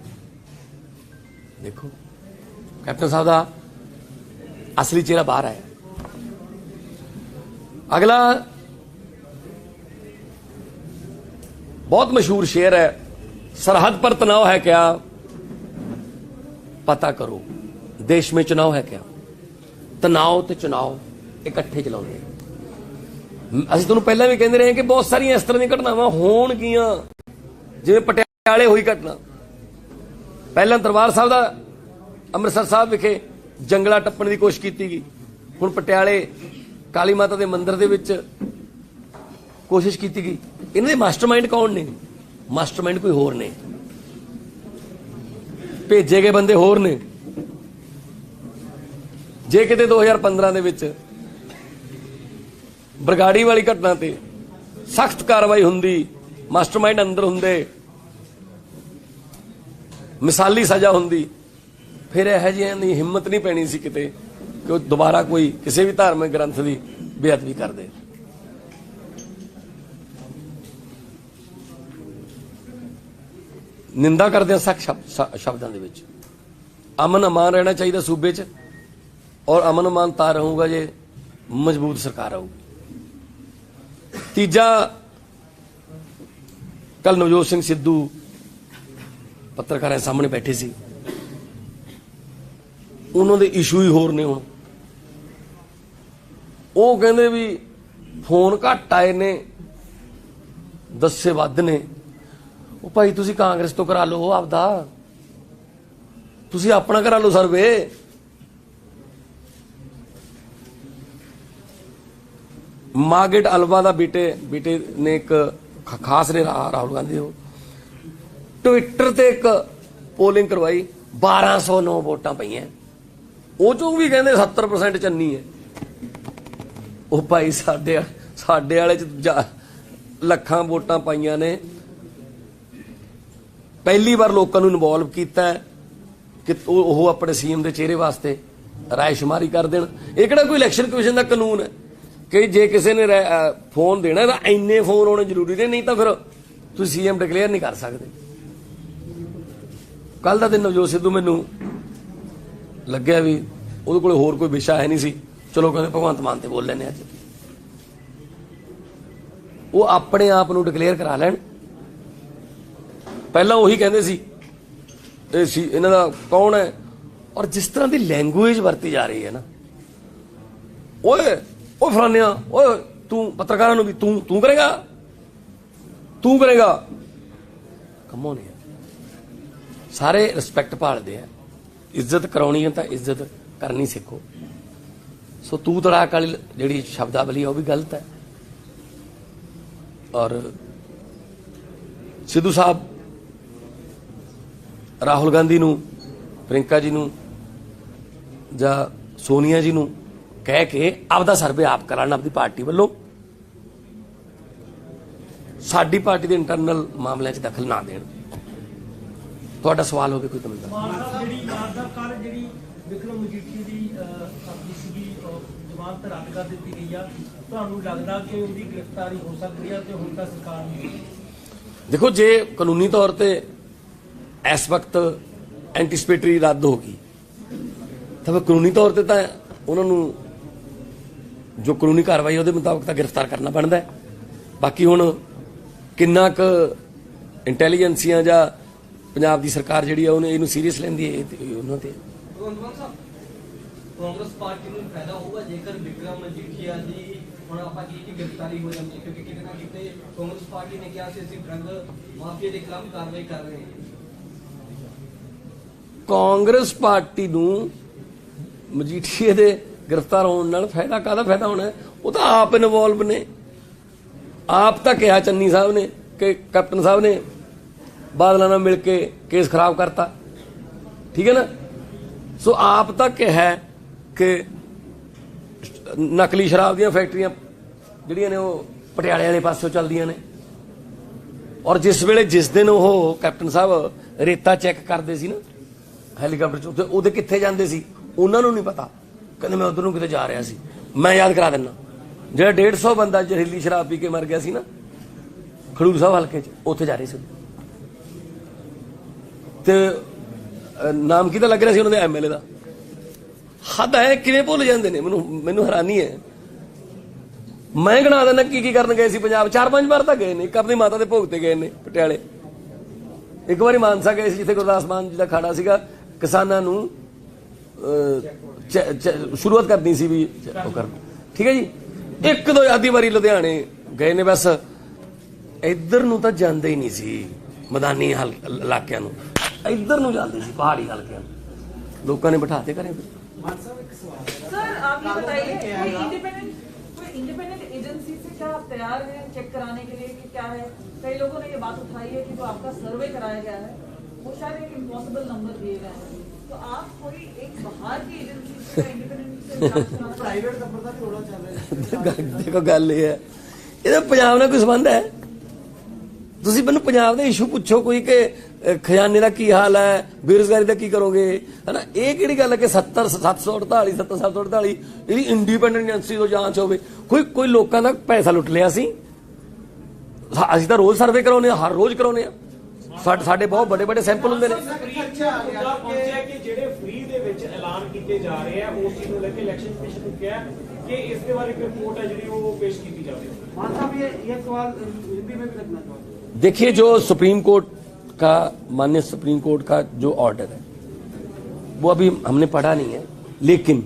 Speaker 1: ਦੇਖੋ ਕੈਪਟਨ ਸਾਹਿਬ ਦਾ ਅਸਲੀ ਚਿਹਰਾ ਬਾਹਰ ਆਇਆ। अगला बहुत मशहूर शेर है, सरहद पर तनाव है क्या पता करो, देश में चुनाव है क्या। तनाव ते चुनाव इकट्ठे चलाउंदे। ਅਸੀਂ ਤੁਹਾਨੂੰ ਪਹਿਲਾਂ ਵੀ ਕਹਿੰਦੇ ਰਹੇ ਕਿ ਬਹੁਤ ਸਾਰੀਆਂ ਇਸ ਤਰ੍ਹਾਂ ਦੀਆਂ ਘਟਨਾਵਾਂ ਹੋਣਗੀਆਂ, ਜਿਵੇਂ ਪਟਿਆਲੇ ਹੋਈ ਘਟਨਾ। ਪਹਿਲਾਂ ਦਰਬਾਰ ਸਾਹਿਬ ਦਾ ਅੰਮ੍ਰਿਤਸਰ ਸਾਹਿਬ ਵਿਖੇ ਜੰਗਲਾ ਟੱਪਣ ਦੀ ਕੋਸ਼ਿਸ਼ ਕੀਤੀ ਗਈ, ਹੁਣ ਪਟਿਆਲੇ ਕਾਲੀ ਮਾਤਾ ਦੇ ਮੰਦਿਰ ਦੇ ਵਿੱਚ ਕੋਸ਼ਿਸ਼ ਕੀਤੀ ਗਈ। ਇਹਨਾਂ ਦੇ ਮਾਸਟਰਮਾਈਂਡ ਕੌਣ ਨੇ? ਮਾਸਟਰਮਾਈਂਡ ਕੋਈ ਹੋਰ ਨੇ, ਭੇਜੇ ਗਏ ਬੰਦੇ ਹੋਰ ਨੇ। ਜੇ ਕਿਤੇ 2015 ਦੇ ਵਿੱਚ ਬਰਗਾੜੀ ਵਾਲੀ ਘਟਨਾ ਤੇ ਸਖਤ ਕਾਰਵਾਈ ਹੁੰਦੀ, ਮਾਸਟਰਮਾਈਂਡ ਅੰਦਰ ਹੁੰਦੇ, ਮਿਸਾਲੀ ਸਜ਼ਾ ਹੁੰਦੀ, ਫਿਰ ਇਹੋ ਜਿਹਿਆਂ ਦੀ ਹਿੰਮਤ ਨਹੀਂ ਪੈਣੀ ਸੀ ਕਿਤੇ ਕਿ ਉਹ ਦੁਬਾਰਾ ਕੋਈ ਕਿਸੇ ਵੀ ਧਾਰਮਿਕ ਗ੍ਰੰਥ ਦੀ ਬੇਅਦਬੀ ਕਰਦੇ। ਨਿੰਦਾ ਕਰਦੇ ਆ ਸਖਤ ਸ਼ਬਦਾਂ ਦੇ ਵਿੱਚ। ਅਮਨ ਅਮਾਨ ਰਹਿਣਾ ਚਾਹੀਦਾ ਸੂਬੇ 'ਚ, ਔਰ ਅਮਨ ਅਮਾਨ ਤਾਂ ਰਹੂਗਾ ਜੇ ਮਜ਼ਬੂਤ ਸਰਕਾਰ ਆਊਗੀ। ਤੀਜਾ, ਕੱਲ ਨਵਜੋਤ ਸਿੰਘ ਸਿੱਧੂ ਪੱਤਰਕਾਰਾਂ ਸਾਹਮਣੇ ਬੈਠੇ ਸੀ, ਉਹਨਾਂ ਦੇ ਇਸ਼ੂ ਹੀ ਹੋਰ ਨੇ। ਹੁਣ ਉਹ ਕਹਿੰਦੇ ਵੀ ਫੋਨ ਘੱਟ ਆਏ ਨੇ, ਦੱਸੇ ਵੱਧ ਨੇ। ਉਹ ਭਾਈ ਤੁਸੀਂ ਕਾਂਗਰਸ ਤੋਂ ਕਰਾ ਲਓ ਆਪਦਾ, ਤੁਸੀਂ ਆਪਣਾ ਕਰਾ ਲਓ ਸਰਵੇ। ਮਾਰਗਰੇਟ ਅਲਵਾ ਦਾ ਬੇਟੇ ਨੇ ਇੱਕ ਖਾਸ ਨੇ ਰਾਹੁਲ ਗਾਂਧੀ ਉਹ ਟਵਿੱਟਰ ਤੇ ਇੱਕ ਪੋਲਿੰਗ ਕਰਵਾਈ, 1209 ਵੋਟਾਂ ਪਈਆਂ, ਉਹ ਚੋਂ ਵੀ ਕਹਿੰਦੇ 70% ਚੰਨੀ ਹੈ। ਉਹ ਭਾਈ ਸਾਡੇ ਵਾਲੇ ਚ ਲੱਖਾਂ ਵੋਟਾਂ ਪਾਈਆਂ ਨੇ। ਪਹਿਲੀ ਵਾਰ ਲੋਕਾਂ ਨੂੰ ਇਨਵੋਲਵ ਕੀਤਾ ਕਿ ਉਹ ਆਪਣੇ ਸੀਐਮ ਦੇ ਚਿਹਰੇ ਵਾਸਤੇ ਰਾਇਸ਼ੁਮਾਰੀ ਕਰ ਦੇਣ। ਇਹ ਕਿਹੜਾ ਕੋਈ ਇਲੈਕਸ਼ਨ ਕਮਿਸ਼ਨ ਦਾ ਕਾਨੂੰਨ ਹੈ ਕਿ ਜੇ ਕਿਸੇ ਨੇ ਫੋਨ ਦੇਣਾ ਤਾਂ ਇੰਨੇ ਫੋਨ ਹੋਣੇ ਜ਼ਰੂਰੀ ਨੇ, ਨਹੀਂ ਤਾਂ ਫਿਰ ਤੁਸੀਂ ਸੀਐਮ ਡਿਕਲੇਅਰ ਨਹੀਂ ਕਰ ਸਕਦੇ। ਕੱਲ ਦਾ ਦਿਨ ਨਵਜੋਤ ਸਿੱਧੂ ਮੈਨੂੰ ਲੱਗਿਆ ਵੀ ਉਹਦੇ ਕੋਲ ਹੋਰ ਕੋਈ ਵਿਸ਼ਾ ਹੈ ਨਹੀਂ ਸੀ, ਚਲੋ ਕਹਿੰਦੇ ਭਗਵੰਤ ਮਾਨ ਤੇ ਬੋਲ ਲੈਣੇ ਅੱਜ। ਉਹ ਆਪਣੇ ਆਪ ਨੂੰ ਡਿਕਲੇਅਰ ਕਰਾ ਲੈਣ। ਪਹਿਲਾਂ ਉਹੀ ਕਹਿੰਦੇ ਸੀ ਇਹ ਸੀ ਇਹਨਾਂ ਦਾ ਕੌਣ ਹੈ, ਔਰ ਜਿਸ ਤਰ੍ਹਾਂ ਦੀ ਲੈਂਗੁਏਜ ਵਰਤੀ ਜਾ ਰਹੀ ਹੈ ਨਾ, ਓਏ ਉਹ ਫਲਾਨਿਆ ਓਏ ਤੂੰ ਪੱਤਰਕਾਰਾਂ ਨੂੰ ਵੀ ਤੂੰ ਕਰੇਗਾ ਕੰਮੋਂ ਨਹੀਂ। ਸਾਰੇ ਰਿਸਪੈਕਟ ਭਾਲਦੇ ਆ, ਇੱਜ਼ਤ ਕਰਾਉਣੀ ਹੈ ਤਾਂ ਇੱਜ਼ਤ ਕਰਨੀ ਸਿੱਖੋ। ਸੋ ਤੂੰ ਤੜਾਕ ਵਾਲੀ ਜਿਹੜੀ ਸ਼ਬਦਾਵਲੀ ਆ ਉਹ ਵੀ ਗਲਤ ਹੈ। ਔਰ ਸਿੱਧੂ ਸਾਹਿਬ ਰਾਹੁਲ ਗਾਂਧੀ ਨੂੰ, ਪ੍ਰਿੰਕਾ ਜੀ ਨੂੰ ਜਾਂ ਸੋਨੀਆ ਜੀ ਨੂੰ ਕਹਿ ਕੇ ਆਪਦਾ ਸਰਵੇ ਆਪ ਕਰਾਉਣ ਆਪਦੀ ਪਾਰਟੀ ਵੱਲੋਂ, ਸਾਡੀ ਪਾਰਟੀ ਦੇ ਇੰਟਰਨਲ ਮਾਮਲਿਆਂ 'ਚ ਦਖਲ ਨਾ ਦੇਣ। ਤੁਹਾਡਾ ਸਵਾਲ ਹੋਵੇ ਕੋਈ ਕਮੈਂਟ?
Speaker 2: ਮਾਨ ਸਾਹਿਬ ਜਿਹੜੀ ਕੱਲ੍ਹ ਜਿਹੜੀ ਵਿਕਰਮ ਮਜੀਠੀਆ ਦੀ ਆਪਣੀ ਸੀਗੀ ਜ਼ਮਾਨਤ ਰੱਦ ਕਰ ਦਿੱਤੀ ਗਈ ਆ, ਤੁਹਾਨੂੰ ਲੱਗਦਾ ਕਿ ਉਹਦੀ ਗ੍ਰਿਫਤਾਰੀ ਹੋ ਸਕਦੀ ਹੈ ਤੇ ਹੁਣ ਤਾਂ ਸਰਕਾਰ ਨੇ?
Speaker 1: ਦੇਖੋ, ਜੇ ਕਾਨੂੰਨੀ ਤੌਰ ਤੇ ਇਸ ਵਕਤ ਐਂਟੀਸਪੇਟਰੀ ਰੱਦ ਹੋ ਗਈ ਤਾਂ ਫਿਰ ਕਾਨੂੰਨੀ ਤੌਰ ਤੇ ਤਾਂ ਉਹਨਾਂ ਨੂੰ ਜੋ ਕਾਨੂੰਨੀ ਕਾਰਵਾਈ ਉਹਦੇ ਮੁਤਾਬਕ ਤਾਂ ਗ੍ਰਿਫਤਾਰ ਕਰਨਾ ਬਣਦਾ ਹੈ। ਬਾਕੀ ਹੁਣ ਕਿੰਨਾ ਕੁ ਇੰਟੈਲੀਜੈਂਸੀਆਂ ਜਾਂ ਪੰਜਾਬ ਦੀ ਸਰਕਾਰ ਜਿਹੜੀ ਆ ਉਹਨੇ ਇਹਨੂੰ ਸੀਰੀਅਸ ਲੈਂਦੀ ਹੈ, ਇਹ ਉਹਨਾਂ ਤੇ।
Speaker 3: ਭਗਵੰਤ ਸਾਹਿਬ, ਕਾਂਗਰਸ ਪਾਰਟੀ ਨੂੰ ਫਾਇਦਾ ਹੋਊਗਾ ਜੇਕਰ ਵਿਕਰਮ ਮਜੀਠੀਆ ਦੀ ਹੁਣ ਆਪਾਂ ਕੀ ਗ੍ਰਿਫਤਾਰੀ ਹੋ ਜਾਂਦੀ ਹੈ, ਕਿਉਂਕਿ ਕਿਤੇ ਨਾ ਕਿਤੇ ਕਾਂਗਰਸ ਪਾਰਟੀ ਨੇ ਕਿਹਾ ਸੀ ਅਸੀਂ ਡਰੱਗ ਮਾਫੀਆ ਦੇ ਖਿਲਾਫ ਕਾਰਵਾਈ ਕਰ ਰਹੇ ਹਾਂ।
Speaker 1: ਕਾਂਗਰਸ ਪਾਰਟੀ ਨੂੰ ਮਜੀਠੀਏ ਦੇ ਗ੍ਰਿਫਤਾਰ ਹੋਣ ਨਾਲ ਫਾਇਦਾ ਕਾਹਦਾ ਫਾਇਦਾ ਹੋਣਾ? ਉਹ ਤਾਂ ਆਪ ਇਨਵੋਲਵ ਨੇ। ਆਪ ਤਾਂ ਕਿਹਾ ਚੰਨੀ ਸਾਹਿਬ ਨੇ ਕਿ ਕੈਪਟਨ ਸਾਹਿਬ ਨੇ ਬਾਦਲਾਂ ਨਾਲ ਮਿਲ ਕੇ ਕੇਸ ਖਰਾਬ ਕਰਤਾ, ਠੀਕ ਹੈ ਨਾ। ਸੋ ਆਪ ਤਾਂ ਕਿਹਾ ਕਿ ਨਕਲੀ ਸ਼ਰਾਬ ਦੀਆਂ ਫੈਕਟਰੀਆਂ ਜਿਹੜੀਆਂ ਨੇ ਉਹ ਪਟਿਆਲੇ ਵਾਲੇ ਪਾਸਿਓਂ ਚੱਲਦੀਆਂ ਨੇ। ਔਰ ਜਿਸ ਦਿਨ ਉਹ ਕੈਪਟਨ ਸਾਹਿਬ ਰੇਤਾ ਚੈੱਕ ਕਰਦੇ ਸੀ ਨਾ ਹੈਲੀਕਾਪਟਰ 'ਚ, ਉਹਦੇ ਕਿੱਥੇ ਜਾਂਦੇ ਸੀ ਉਹਨਾਂ ਨੂੰ ਨਹੀਂ ਪਤਾ। ਕਹਿੰਦੇ ਮੈਂ ਉਧਰ ਨੂੰ ਕਿਤੇ ਜਾ ਰਿਹਾ ਸੀ। ਮੈਂ ਯਾਦ ਕਰਾ ਦਿੰਦਾ, ਜਿਹੜਾ 150 ਬੰਦਾ ਜ਼ਹਿਰੀਲੀ ਸ਼ਰਾਬ ਪੀ ਕੇ ਮਰ ਗਿਆ ਸੀ ਨਾ ਖਡੂਰ ਸਾਹਿਬ ਹਲਕੇ 'ਚ, ਉੱਥੇ ਜਾ ਰਹੇ ਸੀ। ਤੇ ਨਾਮ ਕਿਹਦਾ ਲੱਗ ਰਿਹਾ ਸੀ ਉਹਨਾਂ ਦੇ ਐਮਐਲਏ ਦਾ। ਹੱਦ ਹੈ, ਕਿਵੇਂ ਭੁੱਲ ਜਾਂਦੇ ਨੇ, ਮੈਨੂੰ ਹੈਰਾਨੀ ਹੈ। ਮੈਂ ਗਿਣਾ ਦਿੰਦਾ ਕੀ ਕਰਨ ਗਏ ਸੀ ਪੰਜਾਬ। 4-5 ਵਾਰ ਤਾਂ ਗਏ ਨੇ। ਇੱਕ ਆਪਣੀ ਮਾਤਾ ਦੇ ਭੋਗ ਤੇ ਗਏ ਨੇ ਪਟਿਆਲੇ, ਇੱਕ ਵਾਰੀ ਮਾਨਸਾ ਗਏ ਸੀ ਜਿੱਥੇ ਗੁਰਦਾਸ ਮਾਨ ਜੀ ਦਾ ਖਾੜਾ ਸੀਗਾ, ਕਿਸਾਨਾਂ ਨੂੰ ਸ਼ੁਰੂਆਤ ਕਰਨੀ ਸੀ ਵੀ ਉਹ ਕਰਨ, ਠੀਕ ਹੈ ਜੀ। 1-2 ਆਦੀ ਵਾਰੀ ਲੁਧਿਆਣੇ ਗਏ ਨੇ, ਬਸ ਇੱਧਰ ਨੂੰ ਤਾਂ ਜਾਂਦੇ ਹੀ ਨਹੀਂ ਸੀ ਮੈਦਾਨੀ ਇਲਾਕਿਆਂ ਨੂੰ, ਇੱਧਰ ਨੂੰ ਜਾਂਦੇ ਸੀ ਪਹਾੜੀ ਹਲਕਿਆਂ ਨੂੰ। ਲੋਕਾਂ ਨੇ ਬਿਠਾਤੇ ਘਰੇ।
Speaker 4: सर आप ये बताइए कोई इंडिपेंडेंट एजेंसी से क्या आप तैयार हैं चेक कराने के लिए कि क्या है? कई लोगों ने ये बात उठाई है कि जो आपका सर्वे कराया गया है वो शायद एक इम्पॉसिबल नंबर दिए गए हैं, तो आप कोई एक बाहर की एजेंसी से इंडिपेंडेंट से जांच कराना?
Speaker 5: ਪ੍ਰਾਈਵੇਟ ਦਫ਼ਤਰ ਦਾ ਥੋੜਾ ਚੱਲ ਰਿਹਾ।
Speaker 1: ਦੇਖੋ ਗੱਲ ਇਹ ਹੈ, ਇਹਦਾ ਪੰਜਾਬ ਨਾਲ ਕੋਈ ਸੰਬੰਧ ਹੈ? ਤੁਸੀਂ ਮੈਨੂੰ ਪੰਜਾਬ ਦੇ ਇਸ਼ੂ ਪੁੱਛੋ ਕੋਈ ਕਿ ਖਜ਼ਾਨੇ ਦਾ ਕੀ ਹਾਲ ਹੈ, ਬੇਰੁਜ਼ਗਾਰੀ ਦਾ ਕੀ ਕਰੋਗੇ, ਹਨਾ। ਇਹ ਕਿਹੜੀ ਗੱਲ ਹੈ ਕਿ 748 ਇਹਦੀ ਇੰਡੀਪੈਂਡੈਂਟ ਏਜੰਸੀ ਤੋਂ ਜਾਂਚ ਹੋਵੇ? ਕੋਈ ਲੋਕਾਂ ਦਾ ਪੈਸਾ ਲੁੱਟ ਲਿਆ ਸੀ। ਅਸੀਂ ਤਾਂ ਰੋਜ਼ ਸਰਵੇ ਕਰਾਉਂਦੇ ਹਾਂ, ਹਰ ਰੋਜ਼ ਕਰਾਉਂਦੇ ਹਾਂ। ਸਾਡੇ ਬਹੁਤ ਵੱਡੇ ਸੈਂਪਲ ਹੁੰਦੇ ਨੇ।
Speaker 2: ਪਹੁੰਚਿਆ ਕਿ ਜਿਹੜੇ ਫ੍ਰੀ ਦੇ ਵਿੱਚ ਐਲਾਨ ਕੀਤੇ ਜਾ ਰਹੇ ਆ ਉਸ ਚੀਜ਼ ਨੂੰ ਲੈ ਕੇ ਇਲੈਕਸ਼ਨ ਕਮਿਸ਼ਨ ਨੂੰ ਕਿਹਾ ਕਿ ਇਸ ਦੇ ਬਾਰੇ ਇੱਕ ਰਿਪੋਰਟ ਹੈ ਜਿਹੜੀ ਉਹ ਪੇਸ਼ ਕੀਤੀ ਜਾਵੇ।
Speaker 5: मान साहब ये सवाल हिंदी में भी रखना चाहते हैं।
Speaker 1: देखिए, जो सुप्रीम कोर्ट का माननीय सुप्रीम कोर्ट का जो ऑर्डर है वो अभी हमने पढ़ा नहीं है, लेकिन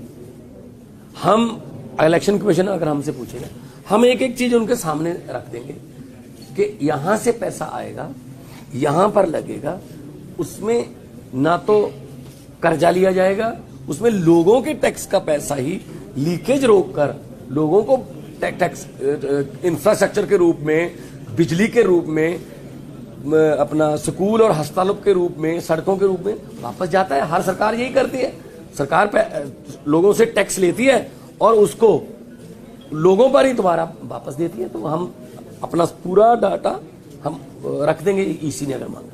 Speaker 1: हम इलेक्शन कमीशन अगर हमसे पूछे ना, हम एक चीज उनके सामने रख देंगे कि यहां से पैसा आएगा, यहां पर लगेगा, उसमें ना तो कर्जा लिया जाएगा, उसमें लोगों के टैक्स का पैसा ही लीकेज रोककर लोगों को टैक्स इंफ्रास्ट्रक्चर के रूप में, बिजली के रूप में, अपना स्कूल और अस्पतालों के रूप में, सड़कों के रूप में वापस जाता है। हर सरकार यही करती है। सरकार लोगों से टैक्स लेती है और उसको लोगों पर ही दोबारा वापस देती है। तो हम अपना पूरा डाटा हम रख देंगे ईसी ने अगर मांगा।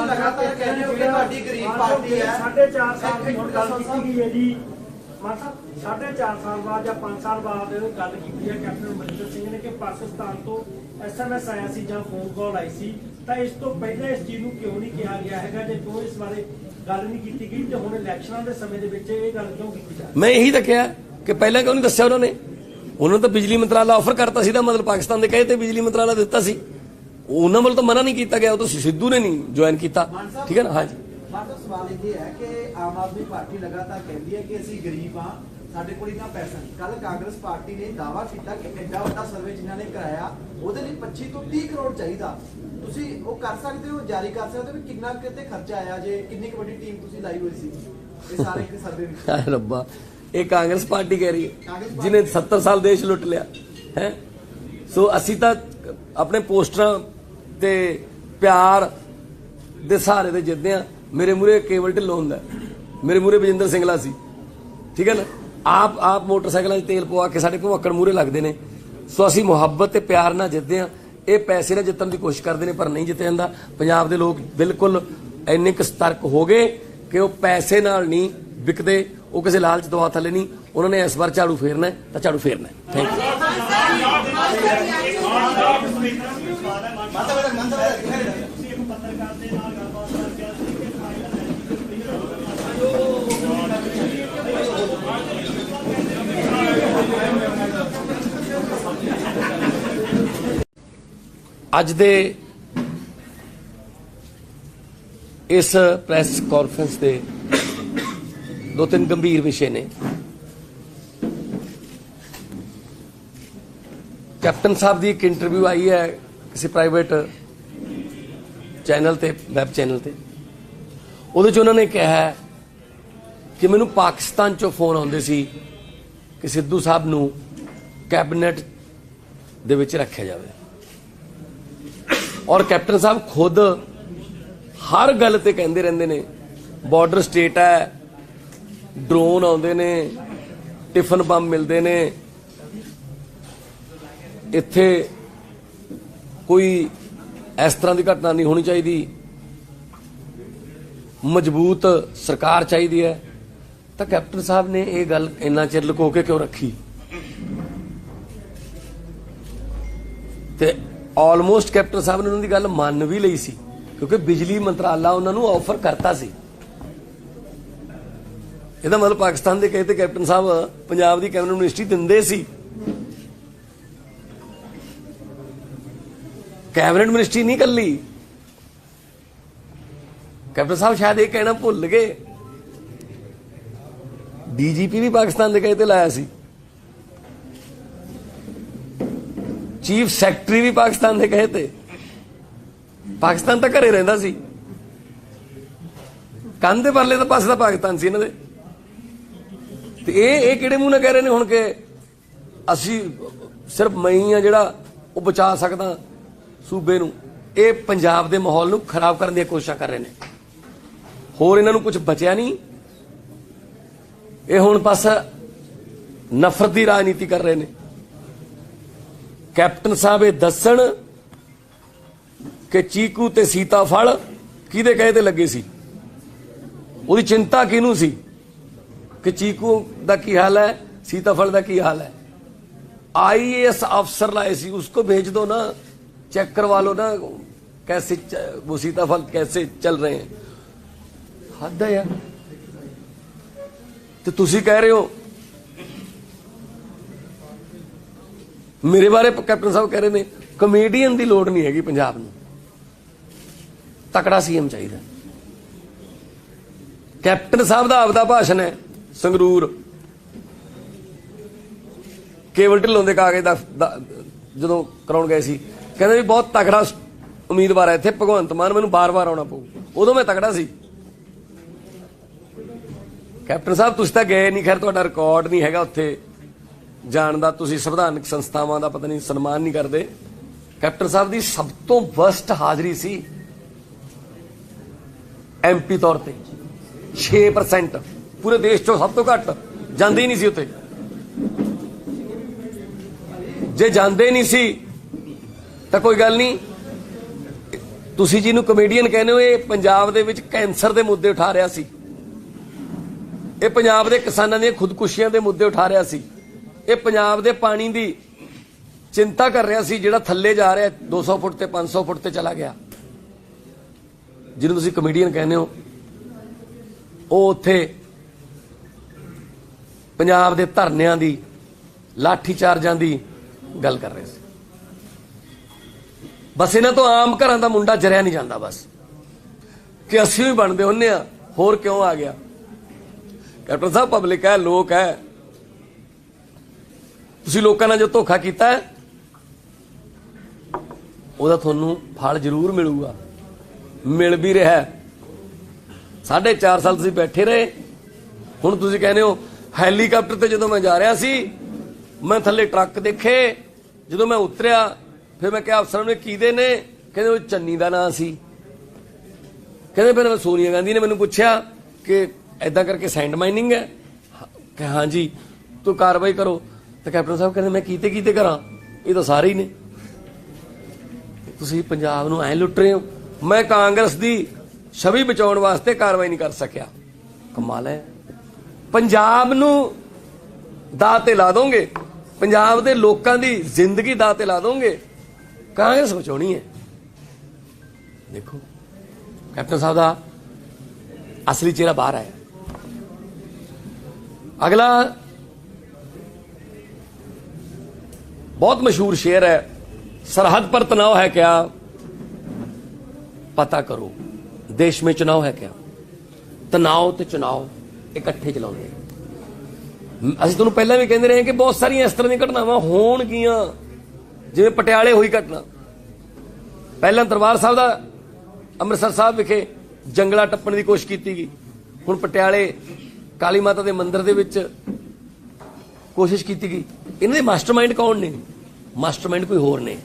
Speaker 5: लगातार कह रहे हो कि ਤੁਹਾਡੀ ਗਰੀਬ ਪਾਰਟੀ ਹੈ।
Speaker 2: 4.5 ਸਾਲ ਦੀ ਹੁਣ ਗੱਲ ਕੀਤੀ ਗਈ ਹੈ ਜੀ। ਮਾਨ ਸਾਹਿਬ 4.5 ਸਾਲ ਬਾਅਦ ਜਾਂ 5 ਸਾਲ ਬਾਅਦ ਗੱਲ ਕੀਤੀ ਹੈ ਕੈਪਟਨ ਅਮਰਿੰਦਰ ਸਿੰਘ ਨੇ ਕਿ ਪਾਕਿਸਤਾਨ ਤੋਂ SMS ਆਇਆ ਸੀ ਜਾਂ ਫੋਨ ਕਾਲ ਆਈ ਸੀ, ਤਾਂ ਇਸ ਤੋਂ ਪਹਿਲਾਂ ਇਸ ਚੀਜ਼ ਨੂੰ ਕਿਉਂ ਨਹੀਂ ਕਿਹਾ ਗਿਆ ਹੈਗਾ? ਜੇ ਕਿਉਂ ਇਸ ਬਾਰੇ ਗੱਲ ਨਹੀਂ ਕੀਤੀ ਗਈ ਤੇ ਹੁਣ ਇਲੈਕਸ਼ਨਾਂ ਦੇ ਸਮੇਂ ਦੇ ਵਿੱਚ ਇਹ ਗੱਲ ਕਿਉਂ ਕੀਤੀ ਜਾ ਰਹੀ?
Speaker 1: ਮੈਂ ਇਹੀ ਤਾਂ ਕਿਹਾ ਕਿ ਪਹਿਲਾਂ ਕਿਉਂ ਨਹੀਂ ਦੱਸਿਆ ਉਹਨਾਂ ਨੇ? ਉਹਨਾਂ ਨੂੰ ਤਾਂ ਬਿਜਲੀ ਮੰਤਰਾਲਾ ਆਫਰ ਕਰਤਾ ਸੀ, ਦਾ ਮਤਲਬ ਪਾਕਿਸਤਾਨ ਦੇ ਕਹੇ ਤੇ ਬਿਜਲੀ ਮੰਤਰਾਲਾ ਦਿੱਤਾ ਸੀ। ਉਹਨਾਂ ਵੱਲੋਂ ਤਾਂ ਮਨਾ ਨਹੀਂ ਕੀਤਾ ਗਿਆ, ਉਹ ਤਾਂ ਸਿੱਧੂ ਨੇ ਨਹੀਂ ਜੁਆਇਨ ਕੀਤਾ, ਠੀਕ ਹੈ ਨਾ। ਹਾਂਜੀ,
Speaker 5: ਮਾਤਰ ਸਵਾਲ ਇਹ ਹੈ ਕਿ ਆਮ ਆਦਮੀ ਪਾਰਟੀ ਲਗਾਤਾਰ ਕਹਿੰਦੀ ਹੈ ਕਿ ਅਸੀਂ ਗਰੀਬ ਹਾਂ, ਸਾਡੇ ਕੋਲ ਇੰਨਾ ਪੈਸਾ ਨਹੀਂ। ਕੱਲ ਕਾਂਗਰਸ ਪਾਰਟੀ ਨੇ ਦਾਅਵਾ ਕੀਤਾ ਕਿ ਐਡਾ ਵੱਡਾ ਸਰਵੇ ਜਿਨ੍ਹਾਂ ਨੇ ਕਰਾਇਆ ਉਹਦੇ ਲਈ 25 ਤੋਂ 30 ਕਰੋੜ ਚਾਹੀਦਾ। ਤੁਸੀਂ ਉਹ ਕਰ ਸਕਦੇ ਹੋ, ਜਾਰੀ ਕਰ ਸਕਦੇ ਹੋ ਵੀ ਕਿੰਨਾ ਕਿਤੇ ਖਰਚਾ ਆਇਆ, ਜੇ ਕਿੰਨੀ ਕੁ ਵੱਡੀ ਟੀਮ ਤੁਸੀਂ ਲਾਈ ਹੋਈ ਸੀ ਇਹ ਸਾਰੇ ਸਰਵੇ ਵਿੱਚ?
Speaker 1: ਹਾਏ ਰੱਬਾ, ਇਹ ਕਾਂਗਰਸ ਪਾਰਟੀ ਕਹਿ ਰਹੀ ਹੈ
Speaker 5: ਕਾਂਗਰਸ ਪਾਰਟੀ
Speaker 1: ਜਿਹਨੇ 70 ਸਾਲ ਦੇਸ਼ ਲੁੱਟ ਲਿਆ ਹੈ। ਸੋ ਅਸੀਂ ਤਾਂ ਆਪਣੇ ਪੋਸਟਰਾਂ ਤੇ ਪਿਆਰ ਦੇ ਸਹਾਰੇ ਤੇ ਜਿੱਤਦੇ ਆ। ਮੇਰੇ ਮੂਹਰੇ ਕੇਵਲ ਢਿੱਲੋਂ ਹੁੰਦਾ, ਮੇਰੇ ਮੂਹਰੇ ਬਜਿੰਦਰ ਸਿੰਗਲਾ ਸੀ, ਠੀਕ ਹੈ ਨਾ। ਆਪ ਮੋਟਰਸਾਈਕਲਾਂ 'ਚ ਤੇਲ ਪਵਾ ਕੇ ਸਾਡੇ ਭਵੱਕੜ ਮੂਹਰੇ ਲੱਗਦੇ ਨੇ। ਸੋ ਅਸੀਂ ਮੁਹੱਬਤ ਤੇ ਪਿਆਰ ਨਾਲ ਜਿੱਤਦੇ ਆ। ਇਹ ਪੈਸੇ ਨਾਲ ਜਿੱਤਣ ਦੀ ਕੋਸ਼ਿਸ਼ ਕਰਦੇ ਨੇ ਪਰ ਨਹੀਂ ਜਿੱਤਿਆ ਜਾਂਦਾ। ਪੰਜਾਬ ਦੇ ਲੋਕ ਬਿਲਕੁਲ ਇੰਨੇ ਕੁ ਸਤਰਕ ਹੋ ਗਏ ਕਿ ਉਹ ਪੈਸੇ ਨਾਲ ਨਹੀਂ ਵਿਕਦੇ, ਉਹ ਕਿਸੇ ਲਾਲਚ ਦਵਾ ਥੱਲੇ ਨਹੀਂ। ਉਹਨਾਂ ਨੇ ਇਸ ਵਾਰ ਝਾੜੂ ਫੇਰਨਾ ਹੈ ਤਾਂ ਝਾੜੂ ਫੇਰਨਾ ਹੈ। Thank you. ਅੱਜ ਦੇ ਇਸ ਪ੍ਰੈਸ ਕਾਨਫਰੰਸ ਦੇ 2-3 ਗੰਭੀਰ ਵਿਸ਼ੇ ਨੇ। ਕੈਪਟਨ ਸਾਹਿਬ ਦੀ ਇੱਕ ਇੰਟਰਵਿਊ ਆਈ ਹੈ ਕਿਸੇ ਪ੍ਰਾਈਵੇਟ ਚੈਨਲ ਤੇ, ਵੈਬ ਚੈਨਲ ਤੇ। ਉਹਦੇ 'ਚ ਉਹਨਾਂ ਨੇ ਕਿਹਾ ਕਿ ਮੈਨੂੰ ਪਾਕਿਸਤਾਨ 'ਚੋਂ ਫੋਨ ਆਉਂਦੇ ਸੀ ਕਿ ਸਿੱਧੂ ਸਾਹਿਬ ਨੂੰ ਕੈਬਨਿਟ ਦੇ ਵਿੱਚ ਰੱਖਿਆ ਜਾਵੇ। ਔਰ ਕੈਪਟਨ ਸਾਹਿਬ ਖੁਦ ਹਰ ਗੱਲ ਤੇ ਕਹਿੰਦੇ ਰਹਿੰਦੇ ਨੇ ਬਾਰਡਰ ਸਟੇਟ ਹੈ, ਡਰੋਨ ਆਉਂਦੇ ਨੇ, ਟਿਫਨ ਬੰਬ ਮਿਲਦੇ ਨੇ, ਇੱਥੇ ਕੋਈ ਇਸ ਤਰ੍ਹਾਂ ਦੀ ਘਟਨਾ ਨਹੀਂ ਹੋਣੀ ਚਾਹੀਦੀ, ਮਜ਼ਬੂਤ ਸਰਕਾਰ ਚਾਹੀਦੀ ਹੈ। ਤਾਂ ਕੈਪਟਨ ਸਾਹਿਬ ਨੇ ਇਹ ਗੱਲ ਇੰਨਾ ਚਿਰ ਲੁਕੋ ਕੇ ਕਿਉਂ ਰੱਖੀ? ਤੇ ਆਲਮੋਸਟ ਕੈਪਟਨ ਸਾਹਿਬ ਨੇ ਉਹਨਾਂ ਦੀ ਗੱਲ ਮੰਨ ਵੀ ਲਈ ਸੀ ਕਿਉਂਕਿ ਬਿਜਲੀ ਮੰਤਰਾਲਾ ਉਹਨਾਂ ਨੂੰ ਆਫਰ ਕਰਤਾ ਸੀ। ਇਹਦਾ ਮਤਲਬ ਪਾਕਿਸਤਾਨ ਦੇ ਕਹੇ ਤੇ ਕੈਪਟਨ ਸਾਹਿਬ ਪੰਜਾਬ ਦੀ ਕੈਬਨਿਟ ਮਿਨਿਸਟਰੀ ਦਿੰਦੇ ਸੀ। ਕੈਬਨਿਟ ਮਿਨਿਸਟਰੀ ਨਹੀਂ ਕੱਲੀ, ਕੈਪਟਨ ਸਾਹਿਬ ਸ਼ਾਇਦ ਇਹ ਕਹਿਣਾ ਭੁੱਲ ਗਏ, ਡੀਜੀਪੀ ਵੀ ਪਾਕਿਸਤਾਨ ਦੇ ਕਹੇ ਤੇ ਲਾਇਆ ਸੀ, ਚੀਫ ਸੈਕਟਰੀ ਵੀ ਪਾਕਿਸਤਾਨ ਦੇ ਕਹੇ ਤੇ। ਪਾਕਿਸਤਾਨ ਤਾਂ ਘਰੇ ਰਹਿੰਦਾ ਸੀ, ਕੰਨ ਦੇ ਪਰਲੇ ਤਾਂ ਪਾਸੇ ਦਾ ਪਾਕਿਸਤਾਨ ਸੀ ਇਹਨਾਂ ਦੇ। ਤੇ ਇਹ ਕਿਹੜੇ ਮੂੰਹ ਨਾਲ ਕਹਿ ਰਹੇ ਨੇ ਹੁਣ ਕਿ ਅਸੀਂ ਸਿਰਫ ਮੈਂ ਹੀ ਆ ਜਿਹੜਾ ਉਹ ਬਚਾ ਸਕਦਾ ਸੂਬੇ ਨੂੰ? ਇਹ ਪੰਜਾਬ ਦੇ ਮਾਹੌਲ ਨੂੰ ਖਰਾਬ ਕਰਨ ਦੀਆਂ ਕੋਸ਼ਿਸ਼ਾਂ ਕਰ ਰਹੇ ਨੇ, ਹੋਰ ਇਹਨਾਂ ਨੂੰ ਕੁਝ ਬਚਿਆ ਨਹੀਂ। ਇਹ ਹੁਣ ਬਸ ਨਫ਼ਰਤ ਦੀ ਰਾਜਨੀਤੀ ਕਰ ਰਹੇ ਨੇ। ਕੈਪਟਨ ਸਾਹਿਬ ਇਹ ਦੱਸਣ ਕਿ ਚੀਕੂ ਤੇ ਸੀਤਾਫਲ ਕਿਹਦੇ ਕਹੇ ਤੇ ਲੱਗੇ ਸੀ, ਉਹਦੀ ਚਿੰਤਾ ਕਿਹਨੂੰ ਸੀ ਕਿ ਚੀਕੂ ਦਾ ਕੀ ਹਾਲ ਹੈ, सीताफल का की हाल है। IAS अफसर लाए सी, उसको भेज दो ना, चेक करवा लो ना कैसे वो सीताफल कैसे चल रहे हैं। हद है यार। तो तुसी कह रहे हो मेरे बारे कैप्टन साहब कह रहे ने कमेडियन की लोड़ नहीं हैगी, पंजाब नूं तकड़ा सीएम चाहिए। कैप्टन साहब का आपदा भाषण है संगरूर, केवल ढिल्लों के कागज जो कराउण गए सी, कहते भी बहुत तगड़ा उम्मीदवार है इत्थे भगवंत मान, मैनूं बार बार आउणा पऊ, उदों मैं तगड़ा सी। कैप्टन साहब तुसीं तां गए नहीं, खैर तुहाडा रिकॉर्ड नहीं हैगा उत्थे जाण दा, तुसीं संविधानक संस्थावां दा पता नहीं सन्मान नहीं करदे। कैप्टन साहब दी सब तो वर्स्ट हाज़री सी MP तौर पर 6%, पूरे देश चों सब तो घट जांदे ही नहीं सी उत्थे। जे जांदे नहीं सी तां कोई गल नहीं, तुसीं जिहनूं कमेडियन कहने हो, ये पंजाब दे विच कैंसर दे मुद्दे उठा रहा सी, ये पंजाब दे किसानां दी खुदकुशियां दे मुद्दे उठा रहा सी, ये पंजाब दे पानी दी चिंता कर रहा सी जिहड़ा थल्ले जा रहा 200 फुट ते 500 फुट ते चला गया। जिन्हों तुसीं कमेडियन कहने हो, वो उत्थे पंजाब दे धरनियां दी लाठी चार्जां दी गल कर रहे थे। बस इन्हां तो आम घरां दा मुंडा जरिया नहीं जांदा, बस कि असीं भी बनदे हुंदे आ, होर क्यों आ गया। कैप्टन साहब पब्लिक है, लोग है, ਤੁਸੀਂ ਲੋਕਾਂ ਨਾਲ ਜੋ ਧੋਖਾ ਕੀਤਾ ਹੈ ਉਹਦਾ ਤੁਹਾਨੂੰ ਫਲ ਜ਼ਰੂਰ ਮਿਲੂਗਾ, ਮਿਲ ਵੀ ਰਿਹਾ ਹੈ। 4.5 ਸਾਲ ਤੁਸੀਂ ਬੈਠੇ ਰਹੇ, ਹੁਣ ਤੁਸੀਂ ਕਹਿੰਦੇ ਹੋ ਹੈਲੀਕਾਪਟਰ ਤੇ ਜਦੋਂ ਮੈਂ ਜਾ ਰਿਹਾ ਸੀ ਮੈਂ ਥੱਲੇ ਟਰੱਕ ਦੇਖੇ, ਜਦੋਂ ਮੈਂ ਉਤਰਿਆ ਫਿਰ ਮੈਂ ਕਿਹਾ ਅਫਸਰਾਂ ਨੇ ਕਿਹਦੇ ਨੇ, ਕਹਿੰਦੇ ਉਹ ਚੰਨੀ ਦਾ ਨਾਂ ਸੀ। ਕਹਿੰਦੇ ਫਿਰ ਸੋਨੀਆ ਗਾਂਧੀ ਨੇ ਮੈਨੂੰ ਪੁੱਛਿਆ ਕਿ ਐਦਾਂ ਕਰਕੇ ਸੈਂਡ ਮਾਈਨਿੰਗ ਹੈ ਕਿ ਹਾਂਜੀ ਤੂੰ ਕਾਰਵਾਈ ਕਰੋ, ਤਾਂ ਕੈਪਟਨ ਸਾਹਿਬ ਕਹਿੰਦੇ ਮੈਂ ਕੀਤੇ ਕਰਾਂ, ਇਹ ਤਾਂ ਸਾਰੇ ਹੀ ਨੇ। ਤੁਸੀਂ ਪੰਜਾਬ ਨੂੰ ਐ ਲੁੱਟ ਰਹੇ ਹੋ। ਮੈਂ ਕਾਂਗਰਸ ਦੀ ਛਵੀ ਬਚਾਉਣ ਵਾਸਤੇ ਕਾਰਵਾਈ ਨਹੀਂ ਕਰ ਸਕਿਆ, ਕਮਾਲ ਹੈ। ਪੰਜਾਬ ਨੂੰ ਦਾਅ ਤੇ ਲਾ ਦੋਗੇ, ਪੰਜਾਬ ਦੇ ਲੋਕਾਂ ਦੀ ਜ਼ਿੰਦਗੀ ਦਾਅ ਤੇ ਲਾ ਦੋਗੇ, ਕਾਂਗਰਸ ਬਚਾਉਣੀ ਹੈ। ਦੇਖੋ ਕੈਪਟਨ ਸਾਹਿਬ ਦਾ ਅਸਲੀ ਚਿਹਰਾ ਬਾਹਰ ਆਇਆ। ਅਗਲਾ बहुत मशहूर शेर है, सरहद पर तनाव है क्या पता करो, देश में चुनाव है क्या। तनाव ते चुनाव इकट्ठे चलाउंदे। ਅਸੀਂ ਤੁਹਾਨੂੰ ਪਹਿਲਾਂ ਵੀ ਕਹਿੰਦੇ ਰਹੇ ਕਿ ਬਹੁਤ ਸਾਰੀਆਂ ਇਸ ਤਰ੍ਹਾਂ ਦੀਆਂ ਘਟਨਾਵਾਂ ਹੋਣਗੀਆਂ, ਜਿਵੇਂ ਪਟਿਆਲੇ ਹੋਈ ਘਟਨਾ। ਪਹਿਲਾਂ ਦਰਬਾਰ ਸਾਹਿਬ ਦਾ ਅੰਮ੍ਰਿਤਸਰ ਸਾਹਿਬ ਵਿਖੇ ਜੰਗਲਾ ਟੱਪਣ ਦੀ ਕੋਸ਼ਿਸ਼ ਕੀਤੀ ਗਈ, ਹੁਣ ਪਟਿਆਲੇ ਕਾਲੀ ਮਾਤਾ ਦੇ ਮੰਦਿਰ ਦੇ ਵਿੱਚ ਕੋਸ਼ਿਸ਼ ਕੀਤੀ ਗਈ। ਇਹਨਾਂ ਦੇ ਮਾਸਟਰਮਾਈਂਡ ਕੌਣ ਨੇ? ਮਾਸਟਰਮਾਈਂਡ ਕੋਈ ਹੋਰ ਨੇ,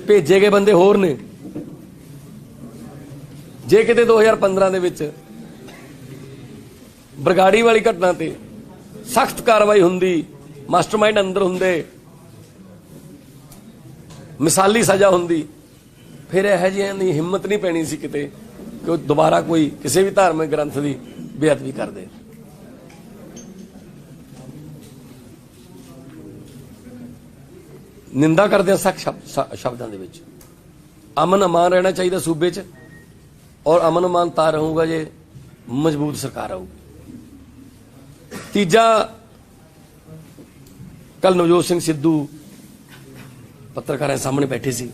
Speaker 1: ਭੇਜੇ ਗਏ ਬੰਦੇ ਹੋਰ ਨੇ। ਜੇ ਕਿਤੇ 2015 ਦੇ ਵਿੱਚ ਬਰਗਾੜੀ ਵਾਲੀ ਘਟਨਾ ਤੇ ਸਖਤ ਕਾਰਵਾਈ ਹੁੰਦੀ, ਮਾਸਟਰਮਾਈਂਡ ਅੰਦਰ ਹੁੰਦੇ, ਮਿਸਾਲੀ ਸਜ਼ਾ ਹੁੰਦੀ, ਫਿਰ ਇਹੋ ਜਿਹਿਆਂ ਦੀ ਹਿੰਮਤ ਨਹੀਂ ਪੈਣੀ ਸੀ ਕਿਤੇ ਕਿ ਉਹ ਦੁਬਾਰਾ ਕੋਈ ਕਿਸੇ ਵੀ ਧਾਰਮਿਕ ਗ੍ਰੰਥ ਦੀ ਬੇਅਦਬੀ ਕਰਦੇ। ਨਿੰਦਾ ਕਰਦੇ ਆ ਸਖਤ ਸ਼ਬਦਾਂ ਦੇ ਵਿੱਚ। ਅਮਨ ਅਮਾਨ ਰਹਿਣਾ ਚਾਹੀਦਾ ਸੂਬੇ 'ਚ, ਔਰ ਅਮਨ ਅਮਾਨ ਤਾਂ ਰਹੂਗਾ ਜੇ ਮਜ਼ਬੂਤ ਸਰਕਾਰ ਆਊਗੀ। ਤੀਜਾ, ਕੱਲ ਨਵਜੋਤ ਸਿੰਘ ਸਿੱਧੂ ਪੱਤਰਕਾਰਾਂ ਸਾਹਮਣੇ ਬੈਠੇ ਸੀ,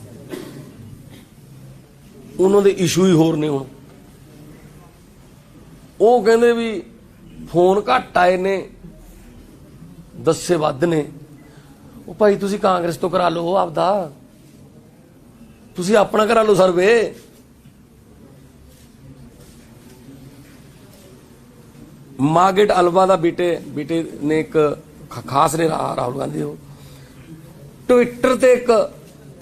Speaker 1: ਉਹਨਾਂ ਦੇ ਇਸ਼ੂ ਹੀ ਹੋਰ ਨੇ। ਹੁਣ ਉਹ ਕਹਿੰਦੇ ਵੀ ਫੋਨ ਘੱਟ ਆਏ ਨੇ, ਦੱਸੇ ਵੱਧ ਨੇ। ਉਹ ਭਾਈ ਤੁਸੀਂ ਕਾਂਗਰਸ ਤੋਂ ਕਰਾ ਲਓ ਆਪਦਾ, ਤੁਸੀਂ ਆਪਣਾ ਕਰਾ ਲਓ ਸਰਵੇ। ਮਾਰਗੇਟ ਅਲਵਾ ਦਾ ਬੇਟੇ ਨੇ ਇੱਕ ਖਾਸ ਨੇ ਰਾਹੁਲ ਗਾਂਧੀ ਉਹ ਟਵਿੱਟਰ ਤੇ ਇੱਕ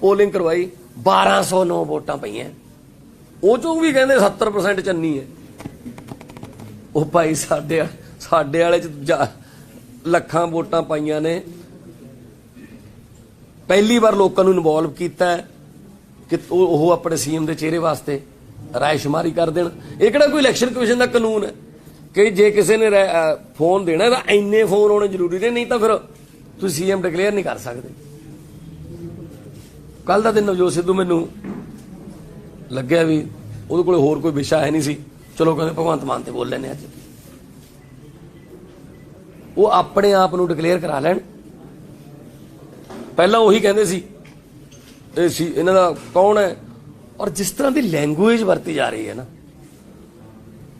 Speaker 1: ਪੋਲਿੰਗ ਕਰਵਾਈ, 1209 ਵੋਟਾਂ ਪਈਆਂ, ਉਹ ਚੋਂ ਵੀ ਕਹਿੰਦੇ 70% ਚੰਨੀ ਹੈ। ਉਹ ਭਾਈ ਸਾਡੇ ਵਾਲੇ ਚ ਲੱਖਾਂ ਵੋਟਾਂ ਪਾਈਆਂ ਨੇ। ਪਹਿਲੀ ਵਾਰ ਲੋਕਾਂ ਨੂੰ ਇਨਵੋਲਵ ਕੀਤਾ ਹੈ ਕਿ ਉਹ ਆਪਣੇ ਸੀਐਮ ਦੇ ਚਿਹਰੇ ਵਾਸਤੇ ਰਾਇਸ਼ੁਮਾਰੀ ਕਰ ਦੇਣ। ਇਹ ਕਿਹੜਾ ਕੋਈ ਇਲੈਕਸ਼ਨ ਕਮਿਸ਼ਨ ਦਾ ਕਾਨੂੰਨ ਹੈ ਕਿ ਜੇ ਕਿਸੇ ਨੇ ਫੋਨ ਦੇਣਾ ਤਾਂ ਇੰਨੇ ਫੋਨ ਹੋਣੇ ਜ਼ਰੂਰੀ ਨੇ, ਨਹੀਂ ਤਾਂ ਫਿਰ ਤੁਸੀਂ ਸੀਐਮ ਡਿਕਲੇਅਰ ਨਹੀਂ ਕਰ ਸਕਦੇ। ਕੱਲ ਦਾ ਦਿਨ ਨਵਜੋਤ ਸਿੱਧੂ ਮੈਨੂੰ ਲੱਗਿਆ ਵੀ ਉਹਦੇ ਕੋਲ ਹੋਰ ਕੋਈ ਵਿਸ਼ਾ ਹੈ ਨਹੀਂ ਸੀ, ਚਲੋ ਕਹਿੰਦੇ ਭਗਵੰਤ ਮਾਨ ਤੇ ਬੋਲ ਲੈਣੇ ਅੱਜ। ਉਹ ਆਪਣੇ ਆਪ ਨੂੰ ਡਿਕਲੇਅਰ ਕਰਾ ਲੈਣ। ਪਹਿਲਾਂ ਉਹੀ ਕਹਿੰਦੇ ਸੀ ਇਹ ਸੀ ਇਹਨਾਂ ਦਾ ਕੌਣ ਹੈ, ਔਰ ਜਿਸ ਤਰ੍ਹਾਂ ਦੀ ਲੈਂਗੁਏਜ ਵਰਤੀ ਜਾ ਰਹੀ ਹੈ ਨਾ,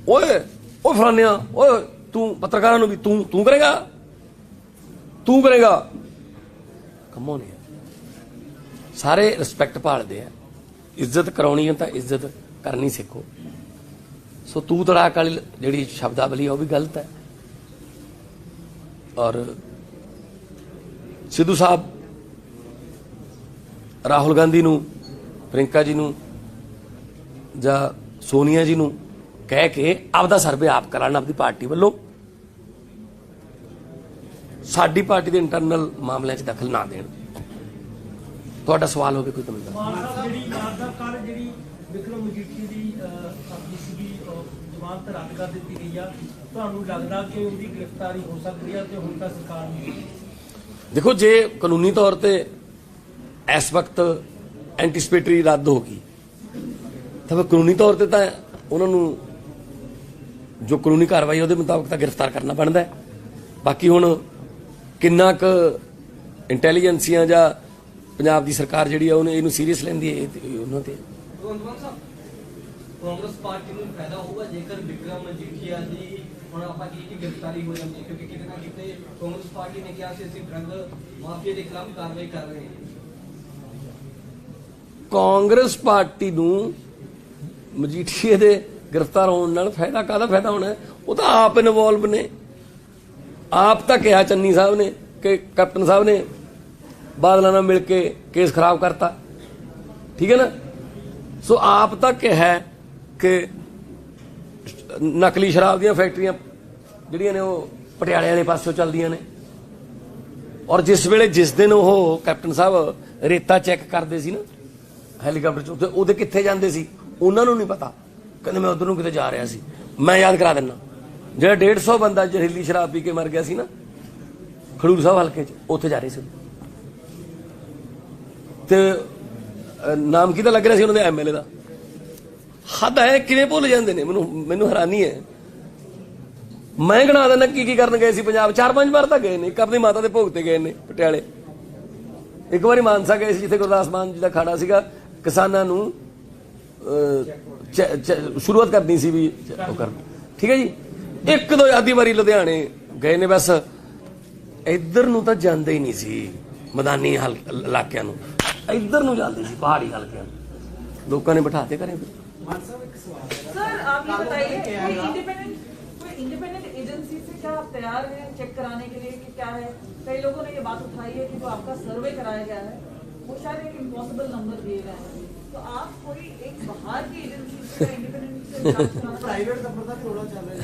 Speaker 1: ਓਏ ਉਹ ਫਲਾਨਿਆ, ਓਏ ਤੂੰ ਪੱਤਰਕਾਰਾਂ ਨੂੰ ਵੀ ਤੂੰ ਕਰੇਗਾ। ਕਮੋਨ ਯਾਰ, ਸਾਰੇ ਰਿਸਪੈਕਟ ਭਾਲਦੇ ਆ, ਇੱਜ਼ਤ ਕਰਾਉਣੀ ਹੈ ਤਾਂ ਇੱਜ਼ਤ ਕਰਨੀ ਸਿੱਖੋ। ਸੋ ਤੂੰ ਤੜਾਕ ਵਾਲੀ ਜਿਹੜੀ ਸ਼ਬਦਾਵਲੀ ਉਹ ਵੀ ਗਲਤ ਹੈ। ਔਰ ਸਿੱਧੂ ਸਾਹਿਬ ਰਾਹੁਲ ਗਾਂਧੀ ਨੂੰ, ਪ੍ਰਿੰਕਾ ਜੀ ਨੂੰ ਜਾਂ ਸੋਨੀਆ ਜੀ ਨੂੰ ਕਹਿ ਕੇ ਆਪਦਾ ਸਰਵੇ ਆਪ ਕਰਾਉਣ, ਆਪਦੀ ਪਾਰਟੀ ਵੱਲੋਂ, ਸਾਡੀ ਪਾਰਟੀ ਦੇ ਇੰਟਰਨਲ ਮਾਮਲਿਆਂ 'ਚ ਦਖਲ ਨਾ ਦੇਣ। ਤੁਹਾਡਾ ਸਵਾਲ ਹੋਵੇ ਕੋਈ ਤਾਂ
Speaker 2: ਜਿਹੜੀ ਵਿਕਰਮ ਮਜੀਠੀਆ ਦੀ ਆਪਣੀ ਸੀਗੀ ਜ਼ਮਾਨਤ ਰੱਦ ਕਰ ਦਿੱਤੀ ਗਈ ਆ, ਤੁਹਾਨੂੰ ਲੱਗਦਾ ਕਿ ਉਹਦੀ ਗ੍ਰਿਫਤਾਰੀ ਹੋ ਸਕਦੀ ਹੈ ਤੇ ਹੁਣ ਤਾਂ ਸਰਕਾਰ ਨਹੀਂ?
Speaker 1: ਦੇਖੋ, ਜੇ ਕਾਨੂੰਨੀ ਤੌਰ ਤੇ ਇਸ ਵਕਤ ਐਂਟੀਸਪੇਟਰੀ ਰੱਦ ਹੋ ਗਈ ਤਾਂ ਕਾਨੂੰਨੀ ਤੌਰ ਤੇ ਤਾਂ ਉਹਨਾਂ ਨੂੰ ਜੋ ਕਾਨੂੰਨੀ ਕਾਰਵਾਈ ਉਹਦੇ ਮੁਤਾਬਕ ਤਾਂ ਗ੍ਰਿਫਤਾਰ ਕਰਨਾ ਬਣਦਾ ਹੈ। ਬਾਕੀ ਹੁਣ ਕਿੰਨਾ ਕੁ ਇੰਟੈਲੀਜੈਂਸੀਆਂ ਜਾਂ ਪੰਜਾਬ ਦੀ ਸਰਕਾਰ ਜਿਹੜੀ ਆ ਉਹਨੇ ਇਹਨੂੰ ਸੀਰੀਅਸ ਲੈਂਦੀ ਹੈ, ਉਹਨਾਂ ਤੇ।
Speaker 3: ਕਾਂਗਰਸ ਪਾਰਟੀ ਨੂੰ ਫਾਇਦਾ ਹੋਊਗਾ ਜੇਕਰ ਵਿਕਰਮ ਮਜੀਠੀਆ ਦੀ ਹੁਣ ਆਪਾਂ ਕੀ ਗ੍ਰਿਫਤਾਰੀ ਹੋ ਜਾਂਦੀ ਹੈ ਕਿਉਂਕਿ ਕਿਤੇ ਨਾ ਕਿਤੇ ਕਾਂਗਰਸ ਪਾਰਟੀ ਨੇ ਕਿਹਾ ਸੀ ਅਸੀਂ ਡਰੱਗ ਮਾਫੀਆ ਦੇ ਖਿਲਾਫ ਕਾਰਵਾਈ ਕਰ ਰਹੇ ਹਾਂ।
Speaker 1: ਕਾਂਗਰਸ ਪਾਰਟੀ ਨੂੰ ਮਜੀਠੀਏ ਦੇ ਗ੍ਰਿਫਤਾਰ ਹੋਣ ਨਾਲ ਫਾਇਦਾ ਕਾਹਦਾ ਫਾਇਦਾ ਹੋਣਾ ਹੈ? ਉਹ ਤਾਂ ਆਪ ਇਨਵੋਲਵ ਨੇ। ਆਪ ਤਾਂ ਕਿਹਾ ਚੰਨੀ ਸਾਹਿਬ ਨੇ ਕਿ ਕੈਪਟਨ ਸਾਹਿਬ ਨੇ ਬਾਦਲਾਂ ਨਾਲ ਮਿਲ ਕੇ ਕੇਸ ਖਰਾਬ ਕਰਤਾ, ਠੀਕ ਹੈ ਨਾ। ਸੋ ਆਪ ਤਾਂ ਕਿਹਾ ਕਿ ਨਕਲੀ ਸ਼ਰਾਬ ਦੀਆਂ ਫੈਕਟਰੀਆਂ ਜਿਹੜੀਆਂ ਨੇ ਉਹ ਪਟਿਆਲੇ ਵਾਲੇ ਪਾਸਿਓਂ ਚੱਲਦੀਆਂ ਨੇ। ਔਰ ਜਿਸ ਦਿਨ ਉਹ ਕੈਪਟਨ ਸਾਹਿਬ ਰੇਤਾ ਚੈੱਕ ਕਰਦੇ ਸੀ ਨਾ ਹੈਲੀਕਾਪਟਰ 'ਚ, ਉਹਦੇ ਕਿੱਥੇ ਜਾਂਦੇ ਸੀ ਉਹਨਾਂ ਨੂੰ ਨਹੀਂ ਪਤਾ। ਕਹਿੰਦੇ ਮੈਂ ਉਧਰ ਨੂੰ ਕਿਤੇ ਜਾ ਰਿਹਾ ਸੀ। ਮੈਂ ਯਾਦ ਕਰਾ ਦਿੰਦਾ, ਜਿਹੜਾ 150 ਬੰਦਾ ਜ਼ਹਿਰੀਲੀ ਸ਼ਰਾਬ ਪੀ ਕੇ ਮਰ ਗਿਆ ਸੀ ਨਾ ਖਡੂਰ ਸਾਹਿਬ ਹਲਕੇ 'ਚ, ਉੱਥੇ ਜਾ ਰਹੇ ਸੀ। ਤੇ ਨਾਮ ਕਿਹਦਾ ਲੱਗ ਰਿਹਾ ਸੀ ਉਹਨਾਂ ਦੇ ਐਮਐਲਏ ਦਾ। ਹੱਦ ਹੈ, ਕਿਵੇਂ ਭੁੱਲ ਜਾਂਦੇ ਨੇ, ਮੈਨੂੰ ਹੈਰਾਨੀ ਹੈ। ਮੈਂ ਗਿਣਾ ਦਿੰਦਾ ਕੀ ਕਰਨ ਗਏ ਸੀ ਪੰਜਾਬ। 4-5 ਵਾਰ ਤਾਂ ਗਏ ਨੇ। ਇੱਕ ਆਪਣੀ ਮਾਤਾ ਦੇ ਭੋਗ ਤੇ ਗਏ ਨੇ ਪਟਿਆਲੇ, ਇੱਕ ਵਾਰੀ ਮਾਨਸਾ ਗਏ ਸੀ ਜਿੱਥੇ ਗੁਰਦਾਸ ਮਾਨ ਜੀ ਦਾ ਖਾੜਾ ਸੀਗਾ। ਕਿਸਾਨਾਂ ਨੂੰ ਸ਼ੁਰੂਆਤ ਕਰਨੀ ਸੀ ਵੀ ਉਹ ਕਰਨ, ਠੀਕ ਹੈ ਜੀ। 1-2 ਆਦੀ ਵਾਰੀ ਲੁਧਿਆਣੇ ਗਏ ਨੇ। ਬਸ ਇੱਧਰ ਨੂੰ ਤਾਂ ਜਾਂਦੇ ਹੀ ਨਹੀਂ ਸੀ, ਮੈਦਾਨੀ ਇਲਾਕਿਆਂ ਨੂੰ ਇੱਧਰ ਨੂੰ ਜਾਂਦੇ ਸੀ, ਪਹਾੜੀ ਹਲਕਿਆਂ ਨੂੰ। ਲੋਕਾਂ ਨੇ ਬਿਠਾਤੇ ਘਰੇ।
Speaker 5: मान साहब एक सवाल है।
Speaker 4: सर आप ये बताइए कोई इंडिपेंडेंट एजेंसी से क्या आप तैयार हैं चेक कराने के लिए कि क्या है? कई लोगों ने ये बात उठाई है कि जो आपका सर्वे कराया गया है वो शायद एक इम्पॉसिबल नंबर दिए गए हैं, तो आप कोई एक बाहर की एजेंसी से इंडिपेंडेंट से जांच कराना
Speaker 5: प्राइवेट नंबर का थोड़ा चल रहा है।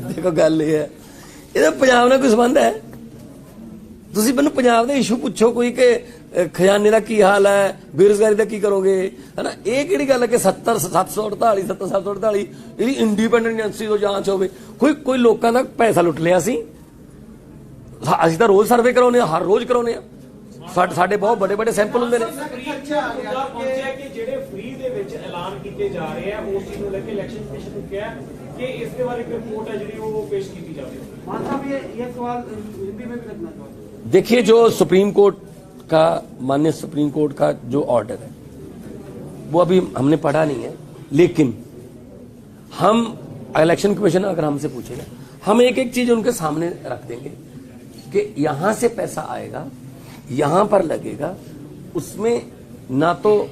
Speaker 1: ਦੇਖੋ ਗੱਲ ਇਹ ਹੈ, ਇਹਦਾ ਪੰਜਾਬ ਨਾਲ ਕੋਈ ਸੰਬੰਧ ਹੈ? ਤੁਸੀਂ ਮੈਨੂੰ ਪੰਜਾਬ ਦੇ ਇਸ਼ੂ ਪੁੱਛੋ ਕੋਈ ਕਿ ਖਜ਼ਾਨੇ ਦਾ ਕੀ ਹਾਲ ਹੈ, ਬੇਰੁਜ਼ਗਾਰੀ ਦਾ ਕੀ ਕਰੋਗੇ, ਹੈ ਨਾ। ਇਹ ਕਿਹੜੀ ਗੱਲ ਹੈ ਕਿ 748 ਇਹਦੀ ਇੰਡੀਪੈਂਡੈਂਟ ਏਜੰਸੀ ਤੋਂ ਜਾਂਚ ਹੋਵੇ? ਕੋਈ ਲੋਕਾਂ ਦਾ ਪੈਸਾ ਲੁੱਟ ਲਿਆ ਸੀ। ਅਸੀਂ ਤਾਂ ਰੋਜ਼ ਸਰਵੇ ਕਰਾਉਂਦੇ ਹਾਂ, ਹਰ ਰੋਜ਼ ਕਰਾਉਂਦੇ ਹਾਂ। ਸਾਡੇ ਬਹੁਤ ਵੱਡੇ ਸੈਂਪਲ ਹੁੰਦੇ ਨੇ।
Speaker 2: ਪਹੁੰਚਿਆ ਕਿ ਜਿਹੜੇ ਫ੍ਰੀ ਦੇ ਵਿੱਚ ਐਲਾਨ ਕੀਤੇ ਜਾ ਰਹੇ ਆ ਉਸ ਚੀਜ਼ ਨੂੰ ਲੈ ਕੇ ਇਲੈਕਸ਼ਨ ਕਮਿਸ਼ਨ ਨੂੰ ਕਿਹਾ ਕਿ ਇਸ ਦੇ ਬਾਰੇ ਕੋਈ ਰਿਪੋर्ट है ਜਿਹੜੀ ਉਹ ਪੇਸ਼ ਕੀਤੀ ਜਾਵੇ।
Speaker 5: मान साहब ये सवाल हिंदी में भी रखना चाहते हैं।
Speaker 1: देखिए, जो सुप्रीम कोर्ट का माननीय सुप्रीम कोर्ट का जो ऑर्डर है वो अभी हमने पढ़ा नहीं है, लेकिन हम इलेक्शन कमीशन अगर हमसे पूछेगा हम एक चीज उनके सामने रख देंगे कि यहां से पैसा आएगा, यहां पर लगेगा, उसमें ना तो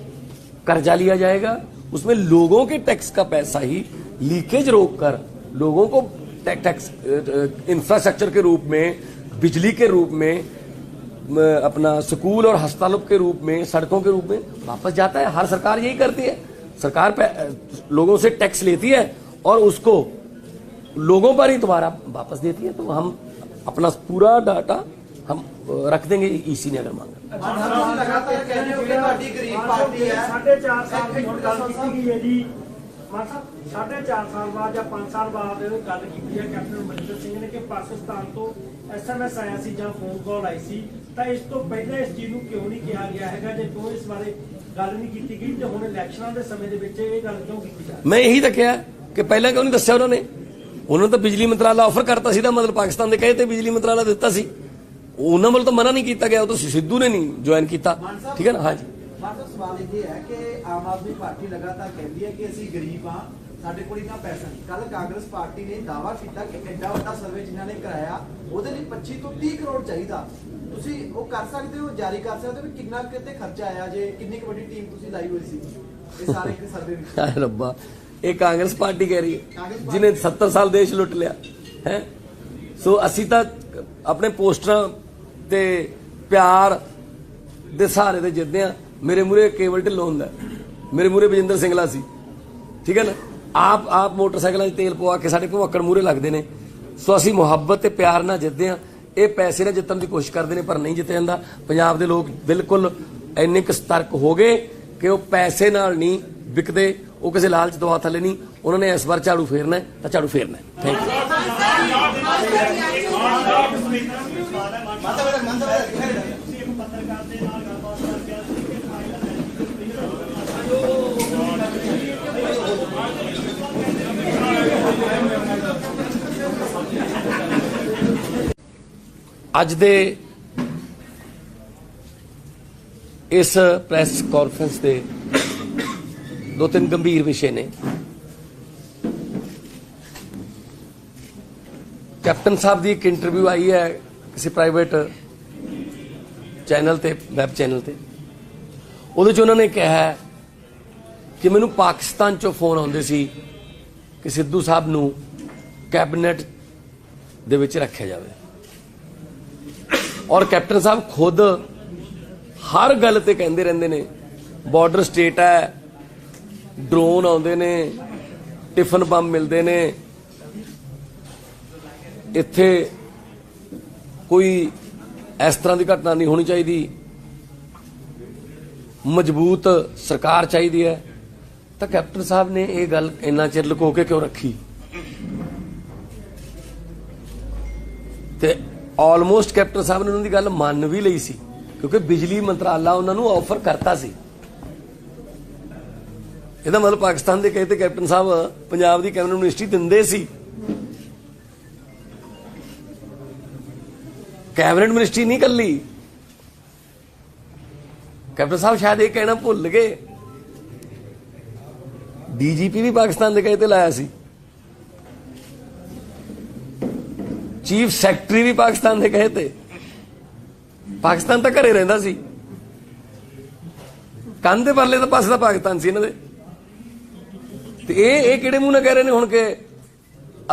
Speaker 1: कर्जा लिया जाएगा, उसमें लोगों के टैक्स का पैसा ही लीकेज रोककर लोगों को टैक्स इंफ्रास्ट्रक्चर के रूप में, बिजली के रूप में, अपना स्कूल और अस्पतालों के रूप में, सड़कों के रूप में वापस जाता है। हर सरकार यही करती है। सरकार लोगों से टैक्स लेती है और उसको लोगों पर ही दोबारा वापस देती है। तो हम अपना पूरा डाटा हम रख देंगे ईसी ने अगर मांगा।
Speaker 5: लगातार कह रहे हो कि पार्टी गरीब पार्टी है।
Speaker 2: 4.5 साल ਦੀ ਹੁਣ ਗੱਲ ਕੀਤੀ ਗਈ ਹੈ ਜੀ। ਮਾਨ ਸਾਹਿਬ 4.5 ਸਾਲ ਬਾਅਦ ਜਾਂ 5 ਸਾਲ ਬਾਅਦ ਗੱਲ ਕੀਤੀ ਹੈ ਕੈਪਟਨ ਅਮਰਿੰਦਰ ਸਿੰਘ ਨੇ ਕਿ ਪਾਕਿਸਤਾਨ ਤੋਂ SMS ਆਇਆ ਸੀ ਜਾਂ ਫੋਨ ਕਾਲ ਆਈ ਸੀ, ਤਾਂ ਇਸ ਤੋਂ ਪਹਿਲਾਂ ਇਸ ਚੀਜ਼ ਨੂੰ ਕਿਉਂ ਨਹੀਂ ਕਿਹਾ ਗਿਆ ਹੈਗਾ? ਜੇ ਤੋਂ ਇਸ ਬਾਰੇ ਗੱਲ ਨਹੀਂ ਕੀਤੀ ਗਈ ਤੇ ਹੁਣ ਇਲੈਕਸ਼ਨਾਂ ਦੇ ਸਮੇਂ ਦੇ ਵਿੱਚ ਇਹ ਗੱਲ ਕਿਉਂ ਕੀਤੀ ਜਾ ਰਹੀ?
Speaker 1: ਮੈਂ ਇਹੀ ਤਾਂ ਕਿਹਾ ਕਿ ਪਹਿਲਾਂ ਕਿਉਂ ਨਹੀਂ ਦੱਸਿਆ ਉਹਨਾਂ ਨੇ? ਉਹਨਾਂ ਨੂੰ ਤਾਂ ਬਿਜਲੀ ਮੰਤਰਾਲਾ ਆਫਰ ਕਰਤਾ ਸੀ, ਦਾ ਮਤਲਬ ਪਾਕਿਸਤਾਨ ਦੇ ਕਹੇ ਤੇ ਬਿਜਲੀ ਮੰਤਰਾਲਾ ਦਿੱਤਾ ਸੀ। ਉਹਨਾਂ ਵੱਲੋਂ ਤਾਂ ਮਨਾ ਨਹੀਂ ਕੀਤਾ ਗਿਆ, ਉਹ ਤਾਂ ਸਿੱਧੂ ਨੇ ਨਹੀਂ ਜੁਆਇਨ ਕੀਤਾ, ਠੀਕ ਹੈ ਨਾ। ਹਾਂਜੀ
Speaker 5: ਮਾਸਟਰ ਸਵਾਲ ਇਹ ਹੈ ਕਿ ਆਮ ਆਦਮੀ ਪਾਰਟੀ ਲਗਾਤਾਰ ਕਹਿੰਦੀ ਹੈ ਕਿ ਅਸੀਂ ਗਰੀਬ ਹਾਂ, ਸਾਡੇ ਕੋਲ ਇੰਨਾ ਪੈਸਾ ਨਹੀਂ। ਕੱਲ ਕਾਂਗਰਸ ਪਾਰਟੀ ਨੇ ਦਾਅਵਾ ਕੀਤਾ ਕਿ ਐਡਾ ਵੱਡਾ ਸਰਵੇ ਜਿਨ੍ਹਾਂ ਨੇ ਕਰਾਇਆ ਉਹਦੇ ਲਈ 25 ਤੋਂ 30 ਕਰੋੜ ਚਾਹੀਦਾ। ਤੁਸੀਂ ਉਹ ਕਰ ਸਕਦੇ ਹੋ, ਜਾਰੀ ਕਰ ਸਕਦੇ ਹੋ ਵੀ ਕਿੰਨਾ ਕਿਤੇ ਖਰਚਾ ਆਇਆ, ਜੇ ਕਿੰਨੀ ਕੁ ਵੱਡੀ ਟੀਮ ਤੁਸੀਂ ਲਾਈ ਹੋਈ ਸੀ ਇਹ ਸਾਰੇ ਸਰਵੇ ਵਿੱਚ?
Speaker 1: ਹਾਏ ਰੱਬਾ, ਇਹ ਕਾਂਗਰਸ ਪਾਰਟੀ ਕਹਿ ਰਹੀ ਹੈ ਜਿਹਨੇ 70 ਸਾਲ ਦੇਸ਼ ਲੁੱਟ ਲਿਆ ਹੈ। ਸੋ ਅਸੀਂ ਤਾਂ ਆਪਣੇ ਪੋਸਟਰਾਂ ਤੇ ਪਿਆਰ ਦੇ ਸਹਾਰੇ ਤੇ ਜਿੱਤਦੇ ਆ। ਮੇਰੇ ਮੂਰੇ ਕੇਵਲ ਢਿੱਲੋਂ ਹੁੰਦਾ, ਮੇਰੇ ਮੂਰੇ ਬਜਿੰਦਰ ਸਿੰਘਲਾ ਸੀ, ਠੀਕ ਹੈ ਨਾ। ਆਪ ਮੋਟਰਸਾਈਕਲਾਂ 'ਚ ਤੇਲ ਪਵਾ ਕੇ ਸਾਡੇ ਭੁੱਕੜ ਮੂਰੇ ਲੱਗਦੇ ਨੇ। ਸੋ ਅਸੀਂ ਮੁਹੱਬਤ ਤੇ ਪਿਆਰ ਨਾਲ ਜਿੱਤਦੇ ਆ। ਇਹ ਪੈਸੇ ਨਾਲ ਜਿੱਤਣ ਦੀ ਕੋਸ਼ਿਸ਼ ਕਰਦੇ ਨੇ ਪਰ ਨਹੀਂ ਜਿੱਤਿਆ ਜਾਂਦਾ। ਪੰਜਾਬ ਦੇ ਲੋਕ ਬਿਲਕੁਲ ਇੰਨੇ ਕੁ ਸਤਰਕ ਹੋ ਗਏ ਕਿ ਉਹ ਪੈਸੇ ਨਾਲ ਨਹੀਂ ਵਿਕਦੇ, ਉਹ ਕਿਸੇ ਲਾਲਚ ਦਵਾ ਥੱਲੇ ਨਹੀਂ। ਉਹਨਾਂ ਨੇ ਇਸ ਵਾਰ ਝਾੜੂ ਫੇਰਨਾ ਤਾਂ ਝਾੜੂ ਫੇਰਨਾ। Thank you. ਅੱਜ ਦੇ ਇਸ ਪ੍ਰੈਸ ਕਾਨਫਰੰਸ ਦੇ 2-3 ਗੰਭੀਰ ਵਿਸ਼ੇ ਨੇ। ਕੈਪਟਨ ਸਾਹਿਬ ਦੀ ਇੱਕ ਇੰਟਰਵਿਊ ਆਈ ਹੈ ਕਿਸੇ ਪ੍ਰਾਈਵੇਟ ਚੈਨਲ ਤੇ, ਵੈਬ ਚੈਨਲ ਤੇ। ਉਹਦੇ 'ਚ ਉਹਨਾਂ ਨੇ ਕਿਹਾ ਕਿ ਮੈਨੂੰ ਪਾਕਿਸਤਾਨ 'ਚੋਂ ਫੋਨ ਆਉਂਦੇ ਸੀ ਕਿ ਸਿੱਧੂ ਸਾਹਿਬ ਨੂੰ ਕੈਬਨਿਟ ਦੇ ਵਿੱਚ ਰੱਖਿਆ ਜਾਵੇ, ਔਰ ਕੈਪਟਨ ਸਾਹਿਬ ਖੁਦ ਹਰ ਗੱਲ ਤੇ ਕਹਿੰਦੇ ਰਹਿੰਦੇ ਨੇ ਬਾਰਡਰ ਸਟੇਟ ਹੈ, ਡਰੋਨ ਆਉਂਦੇ ਨੇ, ਟਿਫਨ ਬੰਬ ਮਿਲਦੇ ਨੇ, ਇੱਥੇ ਕੋਈ ਇਸ ਤਰ੍ਹਾਂ ਦੀ ਘਟਨਾ ਨਹੀਂ ਹੋਣੀ ਚਾਹੀਦੀ, ਮਜ਼ਬੂਤ ਸਰਕਾਰ ਚਾਹੀਦੀ ਹੈ। ਤਾਂ ਕੈਪਟਨ ਸਾਹਿਬ ਨੇ ਇਹ ਗੱਲ ਇੰਨਾ ਚਿਰ ਲੁਕੋ ਕੇ ਕਿਉਂ ਰੱਖੀ? ਤੇ ਆਲਮੋਸਟ ਕੈਪਟਨ ਸਾਹਿਬ ਨੇ ਉਹਨਾਂ ਦੀ ਗੱਲ ਮੰਨ ਵੀ ਲਈ ਸੀ, ਕਿਉਂਕਿ ਬਿਜਲੀ ਮੰਤਰਾਲਾ ਉਹਨਾਂ ਨੂੰ ਆਫਰ ਕਰਤਾ ਸੀ। ਇਹਦਾ ਮਤਲਬ ਪਾਕਿਸਤਾਨ ਦੇ ਕਹੇ ਤੇ ਕੈਪਟਨ ਸਾਹਿਬ ਪੰਜਾਬ ਦੀ ਕੈਬਨਿਟ ਮਿਨਿਸਟਰੀ ਦਿੰਦੇ ਸੀ। ਕੈਬਨਿਟ ਮਿਨਿਸਟਰੀ ਨਹੀਂ ਕੱਲੀ, ਕੈਪਟਨ ਸਾਹਿਬ ਸ਼ਾਇਦ ਇਹ ਕਹਿਣਾ ਭੁੱਲ ਗਏ, ਡੀਜੀਪੀ ਵੀ ਪਾਕਿਸਤਾਨ ਦੇ ਕਹੇ ਤੇ ਲਾਇਆ ਸੀ, ਚੀਫ ਸੈਕਟਰੀ ਵੀ ਪਾਕਿਸਤਾਨ ਦੇ ਕਹੇ ਤੇ। ਪਾਕਿਸਤਾਨ ਤਾਂ ਘਰੇ ਰਹਿੰਦਾ ਸੀ, ਕੰਨ ਦੇ ਪਰਲੇ ਦਾ ਪਾਸੇ ਦਾ ਪਾਕਿਸਤਾਨ ਸੀ ਇਹਨਾਂ ਦੇ। ਤੇ ਇਹ ਕਿਹੜੇ ਮੂੰਹ ਨਾਲ ਕਹਿ ਰਹੇ ਨੇ ਹੁਣ ਕਿ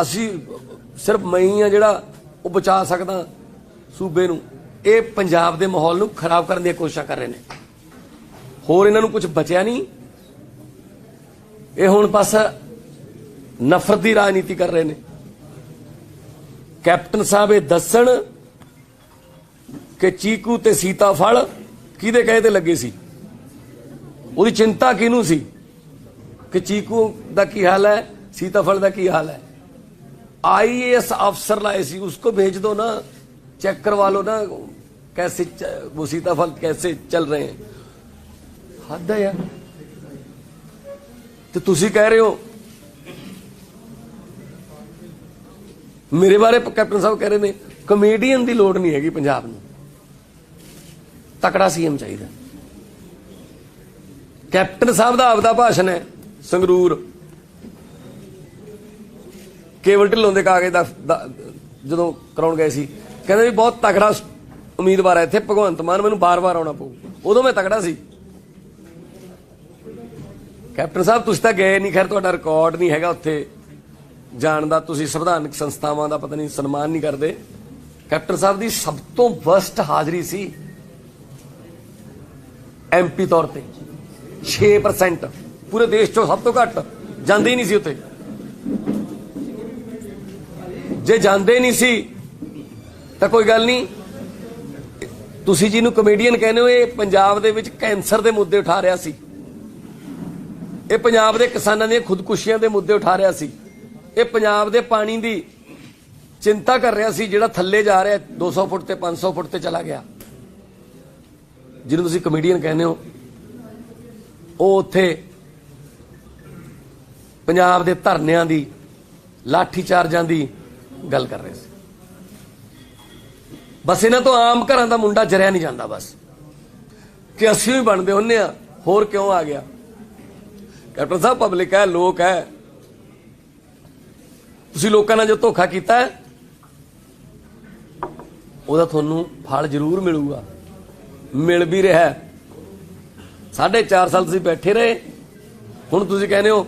Speaker 1: ਅਸੀਂ ਸਿਰਫ ਮੈਂ ਹੀ ਆ ਜਿਹੜਾ ਉਹ ਬਚਾ ਸਕਦਾ ਸੂਬੇ ਨੂੰ? ਇਹ ਪੰਜਾਬ ਦੇ ਮਾਹੌਲ ਨੂੰ ਖਰਾਬ ਕਰਨ ਦੀਆਂ ਕੋਸ਼ਿਸ਼ਾਂ ਕਰ ਰਹੇ ਨੇ, ਹੋਰ ਇਹਨਾਂ ਨੂੰ ਕੁਝ ਬਚਿਆ ਨਹੀਂ। ਇਹ ਹੁਣ ਬਸ ਨਫ਼ਰਤ ਦੀ ਰਾਜਨੀਤੀ ਕਰ ਰਹੇ ਨੇ। ਕੈਪਟਨ ਸਾਹਿਬ ਇਹ ਦੱਸਣ ਕਿ ਚੀਕੂ ਤੇ ਸੀਤਾਫਲ ਕਿਹਦੇ ਕਹੇ ਤੇ ਲੱਗੇ ਸੀ, ਉਹਦੀ ਚਿੰਤਾ ਕਿਹਨੂੰ ਸੀ ਕਿ ਚੀਕੂ ਦਾ ਕੀ ਹਾਲ ਹੈ, सीताफल का की हाल है। IAS अफसर लाए सी, उसको भेज दो ना, चेक करवा लो ना कैसे वो सीताफल कैसे चल रहे हैं। हद है यार। तो तुसी कह रहे हो मेरे बारे कैप्टन साहब कह रहे ने कमेडियन की लोड़ नहीं हैगी, पंजाब में तकड़ा सीएम चाहिए। कैप्टन साहब का आपदा भाषण है संगरूर केवल ढिल्लों के कागज जो कराउण गए सी, कहते भी बहुत तगड़ा उम्मीदवार है इत्थे भगवंत मान, मैनूं बार बार आउणा पऊ, उदों मैं तगड़ा सी। कैप्टन साहब तुसीं तां गए नहीं, खैर तुहाडा रिकॉर्ड नहीं हैगा उत्थे जाण दा, तुसीं संविधानक संस्थावां दा पता नहीं सन्मान नहीं करदे। कैप्टन साहब दी सब तो वर्स्ट हाज़री सी MP तौर ते 6%, पूरे देश चों सब तो घट जांदे ही नहीं सी उत्थे। जे जांदे नहीं सी तां कोई गल नहीं, तुसीं जिहनूं कमेडियन कहने हो, ये पंजाब दे विच कैंसर दे मुद्दे उठा रहा सी, ये पंजाब दे किसानां दी खुदकुशियां दे मुद्दे उठा रहा सी, ये पंजाब दे पानी दी चिंता कर रहा सी जिहड़ा थल्ले जा रहा 200 फुट ते 500 फुट ते चला गया। जिन्हों तुसीं कमेडियन कहने हो वो उत्थे पंजाब दे धरनियां दी लाठी चार्जां दी गल कर रहे थे। बस इन्हां तो आम घरां दा मुंडा जरिया नहीं जांदा, बस कि असीं भी बनदे हुन्ने आ, होर क्यों आ गया। कैप्टन साहब पब्लिक है, लोक है, तुसीं लोकां नाल जो धोखा कीता है ਉਹਦਾ ਤੁਹਾਨੂੰ ਫਲ ਜ਼ਰੂਰ ਮਿਲੂਗਾ, ਮਿਲ ਵੀ ਰਿਹਾ। 4.5 ਸਾਲ ਤੁਸੀਂ ਬੈਠੇ ਰਹੇ, ਹੁਣ ਤੁਸੀਂ ਕਹਿੰਦੇ ਹੋ